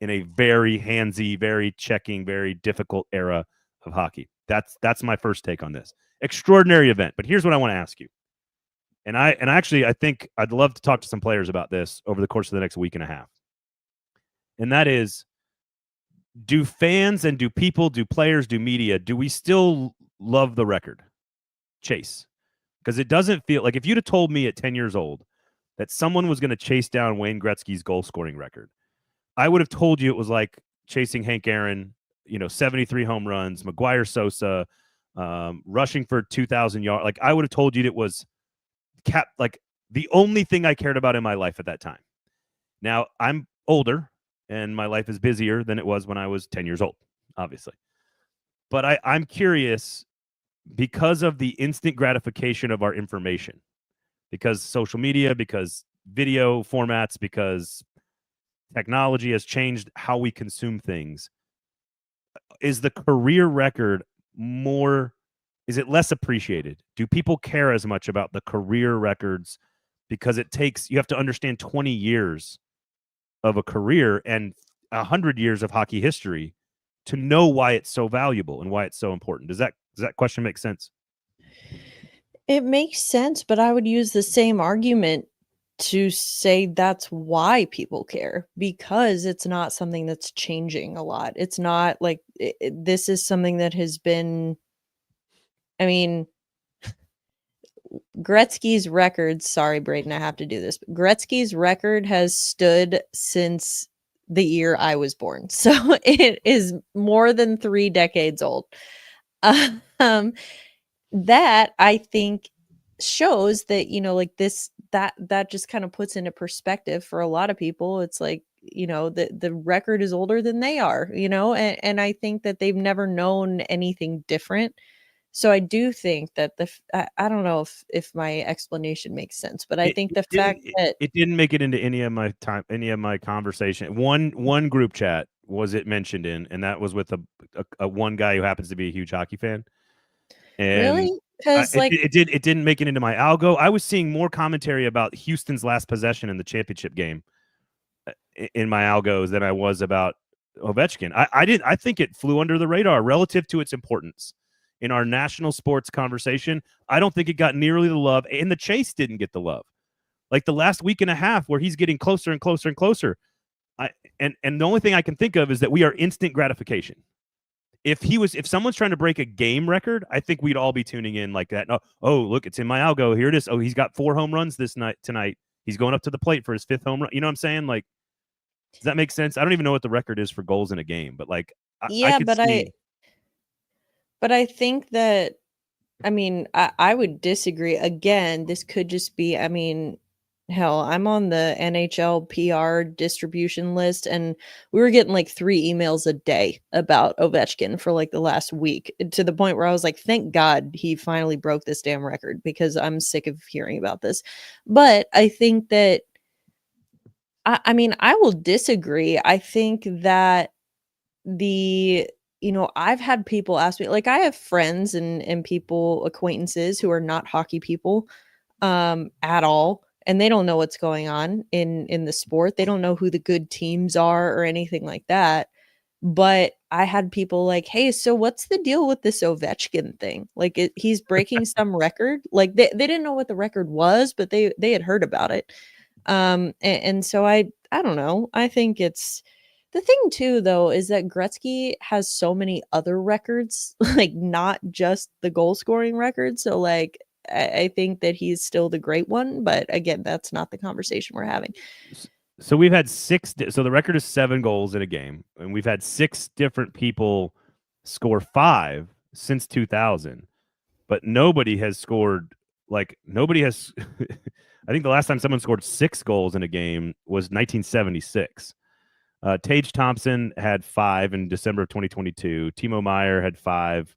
in a very handsy, very checking, very difficult era of hockey. That's my first take on this. Extraordinary event, but here's what I want to ask you. And I think I'd love to talk to some players about this over the course of the next week and a half. And that is, do fans and do people, do players, do media, do we still love the record chase? Because it doesn't feel like, if you'd have told me at 10 years old that someone was going to chase down Wayne Gretzky's goal scoring record, I would have told you it was like chasing Hank Aaron, 73 home runs, Maguire Sosa, rushing for 2,000 yards. Like, I would have told you it was like the only thing I cared about in my life at that time. Now I'm older and my life is busier than it was when I was 10 years old, obviously. But I'm curious, because of the instant gratification of our information, because social media, because video formats, because technology has changed how we consume things, is the career record is it less appreciated? Do people care as much about the career records? Because you have to understand 20 years of a career and 100 years of hockey history to know why it's so valuable and why it's so important. Does that question make sense? It makes sense, but I would use the same argument to say that's why people care, because it's not something that's changing a lot. It's not like this is something that has been, I mean, Gretzky's record, sorry, Braden, I have to do this, but Gretzky's record has stood since the year I was born. So it is more than 3 decades old. That I think shows that, like this, that just kind of puts into perspective for a lot of people. It's like, the record is older than they are, and I think that they've never known anything different. So I do think that I don't know if my explanation makes sense, but I think the fact that it didn't make it into any of my conversation. One group chat was it mentioned in, and that was with a one guy who happens to be a huge hockey fan. And really, because it didn't make it into my algo. I was seeing more commentary about Houston's last possession in the championship game in my algos than I was about Ovechkin. I think it flew under the radar relative to its importance in our national sports conversation. I don't think it got nearly the love, and the chase didn't get the love. Like the last week and a half where he's getting closer and closer and closer. And the only thing I can think of is that we are instant gratification. If someone's trying to break a game record, I think we'd all be tuning in like that. Oh, look, it's in my algo. Here it is. Oh, he's got 4 home runs tonight. He's going up to the plate for his 5th home run. You know what I'm saying? Like, does that make sense? I don't even know what the record is for goals in a game, but like, yeah, but I think that, I would disagree. Again, this could just be, hell, I'm on the NHL PR distribution list, and we were getting like 3 emails a day about Ovechkin for like the last week, to the point where I was like, thank God he finally broke this damn record, because I'm sick of hearing about this. But I think that, I will disagree. I think that I've had people ask me, like, I have friends and people, acquaintances who are not hockey people at all, and they don't know what's going on in the sport. They don't know who the good teams are or anything like that. But I had people like, hey, so what's the deal with this Ovechkin thing? Like he's breaking some record. Like they didn't know what the record was, but they had heard about it. And so I don't know. I think it's the thing too, though, is that Gretzky has so many other records, like not just the goal scoring record. So like I think that he's still the great one, but again, that's not the conversation we're having. So we've had so the record is 7 goals in a game, and we've had 6 different people score 5 since 2000, but nobody has scored nobody has. I think the last time someone scored 6 goals in a game was 1976. Tage Thompson had 5 in December of 2022. Timo Meier had 5.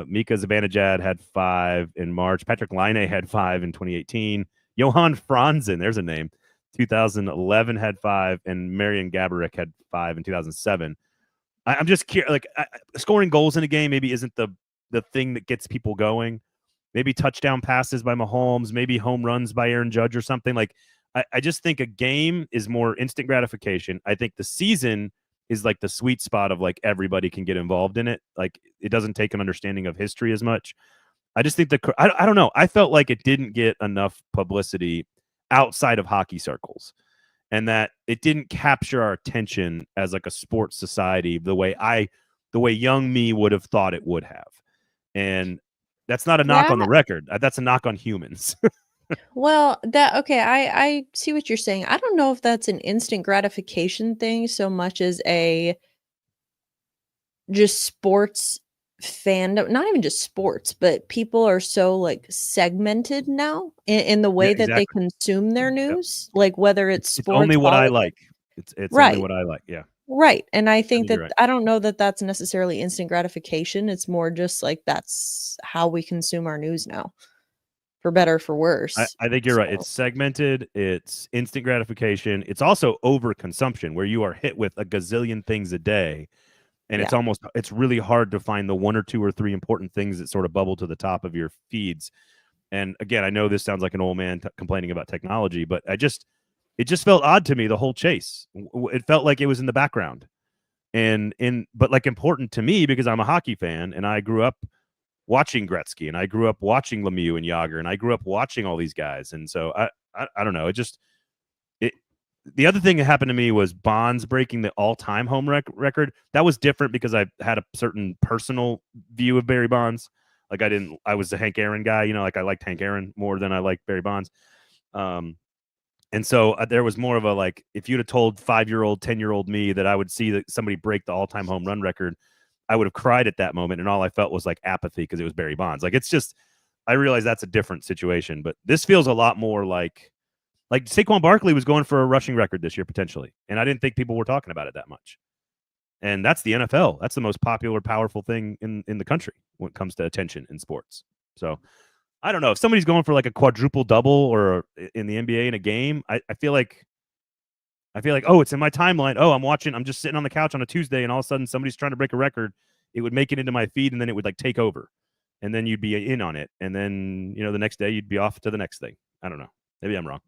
Mika Zibanejad had 5 in March. Patrick Laine had 5 in 2018. Johan Franzen, there's a name, 2011 had 5, and Marian Gaborik had 5 in 2007. I'm just curious, like scoring goals in a game maybe isn't the thing that gets people going. Maybe touchdown passes by Mahomes, maybe home runs by Aaron Judge or something. Like I just think a game is more instant gratification. I think the season is like the sweet spot of like everybody can get involved in it. Like it doesn't take an understanding of history as much. I just think I don't know. I felt like it didn't get enough publicity outside of hockey circles, and that it didn't capture our attention as like a sports society the way young me would have thought it would have. And that's not a knock on the record. That's a knock on humans. Well, I see what you're saying. I don't know if that's an instant gratification thing so much as a just sports fandom, not even just sports, but people are so like segmented now in the way that they consume their news, like whether it's sports, it's only what I like. It's right. Only what I like. Yeah. Right. And I think that I don't know that that's necessarily instant gratification. It's more just like that's how we consume our news now, for better or for worse. I think you're right. It's segmented. It's instant gratification. It's also overconsumption where you are hit with a gazillion things a day. And it's really hard to find the 1 or 2 or 3 important things that sort of bubble to the top of your feeds. And again, I know this sounds like an old man complaining about technology, but it just felt odd to me, the whole chase. It felt like it was in the background but like important to me because I'm a hockey fan and I grew up watching Gretzky and I grew up watching Lemieux and Yager and I grew up watching all these guys. And so I don't know. The other thing that happened to me was Bonds breaking the all-time home record. That was different because I had a certain personal view of Barry Bonds. Like I was a Hank Aaron guy, like I liked Hank Aaron more than I liked Barry Bonds. And so there was more of a, like, if you'd have told 5-year-old, 10-year-old me that I would see that somebody break the all-time home run record, I would have cried at that moment. And all I felt was like apathy because it was Barry Bonds. Like, it's just, I realize that's a different situation, but this feels a lot more like Saquon Barkley was going for a rushing record this year, potentially. And I didn't think people were talking about it that much. And that's the NFL. That's the most popular, powerful thing in the country when it comes to attention in sports. So I don't know if somebody's going for like a quadruple double or in the NBA in a game. I feel like, oh, it's in my timeline. Oh, I'm just sitting on the couch on a Tuesday and all of a sudden somebody's trying to break a record. It would make it into my feed and then it would like take over and then you'd be in on it. And then, the next day you'd be off to the next thing. I don't know. Maybe I'm wrong.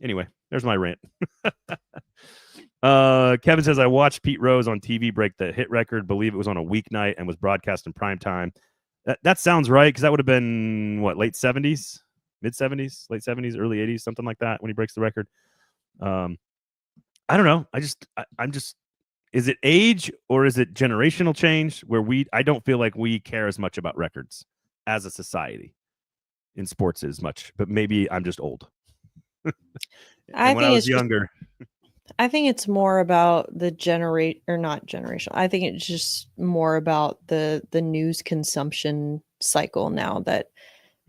Anyway, there's my rant. Kevin says, I watched Pete Rose on TV break the hit record. Believe it was on a weeknight and was broadcast in prime time. That sounds right, because that would have been, late 70s, mid-70s, late 70s, early 80s, something like that when he breaks the record. I don't know. I'm just, is it age or is it generational change where I don't feel like we care as much about records as a society in sports as much, but maybe I'm just old. When I was younger. I think it's more about the not generational. I think it's just more about the news consumption cycle now that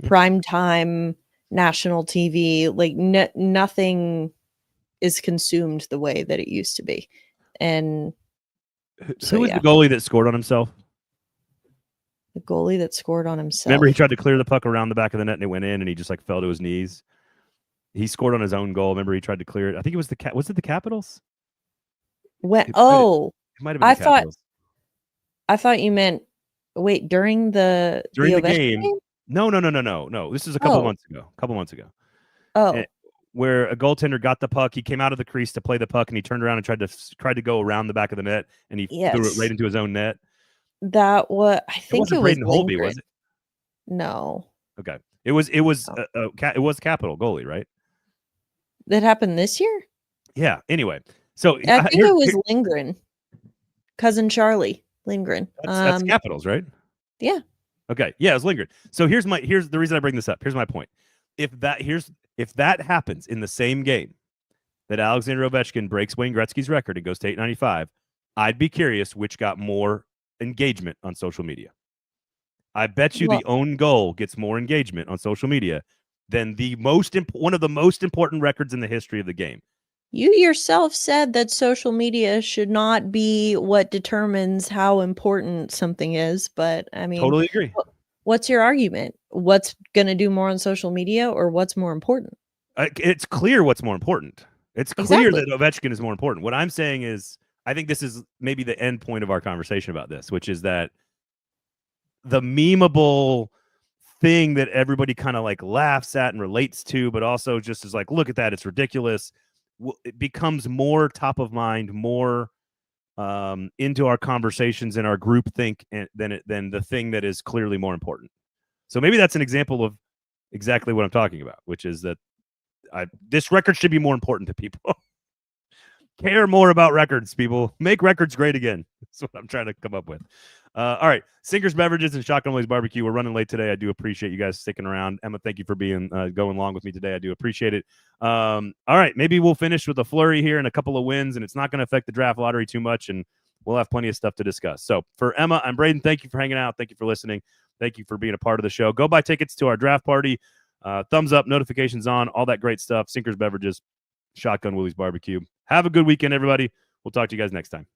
prime time, national TV, like nothing is consumed the way that it used to be. And who was the goalie that scored on himself? The goalie that scored on himself. Remember, he tried to clear the puck around the back of the net and it went in and he just like fell to his knees. He scored on his own goal. Remember, he tried to clear it. I think it was was it the Capitals? It might have been the Capitals. I thought you meant during the game? No. This is a couple months ago. Oh. where a goaltender got the puck. He came out of the crease to play the puck, and he turned around and tried to go around the back of the net, and he threw it right into his own net. That was, I think it was Braden Holtby, was it? No. Okay. It was Capital goalie, right? That happened this year? Yeah. Anyway, so I think it was Lindgren. Cousin Charlie Lindgren. That's Capitals, right? Yeah. Okay. Yeah, it was Lindgren. So here's the reason I bring this up. Here's my point. If that happens in the same game that Alexander Ovechkin breaks Wayne Gretzky's record and goes to 895, I'd be curious which got more engagement on social media. I bet you the own goal gets more engagement on social media than one of the most important records in the history of the game. You yourself said that social media should not be what determines how important something is, but I mean, totally agree. What's your argument? What's going to do more on social media, or what's more important? It's clear what's more important. It's clear that Ovechkin is more important. What I'm saying is, I think this is maybe the end point of our conversation about this, which is that the memeable thing that everybody kind of like laughs at and relates to, but also just is like, look at that, it's ridiculous. It becomes more top of mind, more into our conversations and our group think than the thing that is clearly more important. So maybe that's an example of exactly what I'm talking about, which is that this record should be more important to people. Care more about records, people. Make records great again. That's what I'm trying to come up with. All right. Sinkers Beverages and Shotgun Blaze Barbecue. We're running late today. I do appreciate you guys sticking around. Emma, thank you for being going along with me today. I do appreciate it. All right. Maybe we'll finish with a flurry here and a couple of wins, and it's not going to affect the draft lottery too much, and we'll have plenty of stuff to discuss. So for Emma, I'm Braden. Thank you for hanging out. Thank you for listening. Thank you for being a part of the show. Go buy tickets to our draft party. Thumbs up, notifications on, all that great stuff. Sinkers Beverages, Shotgun Willie's Barbecue. Have a good weekend, everybody. We'll talk to you guys next time.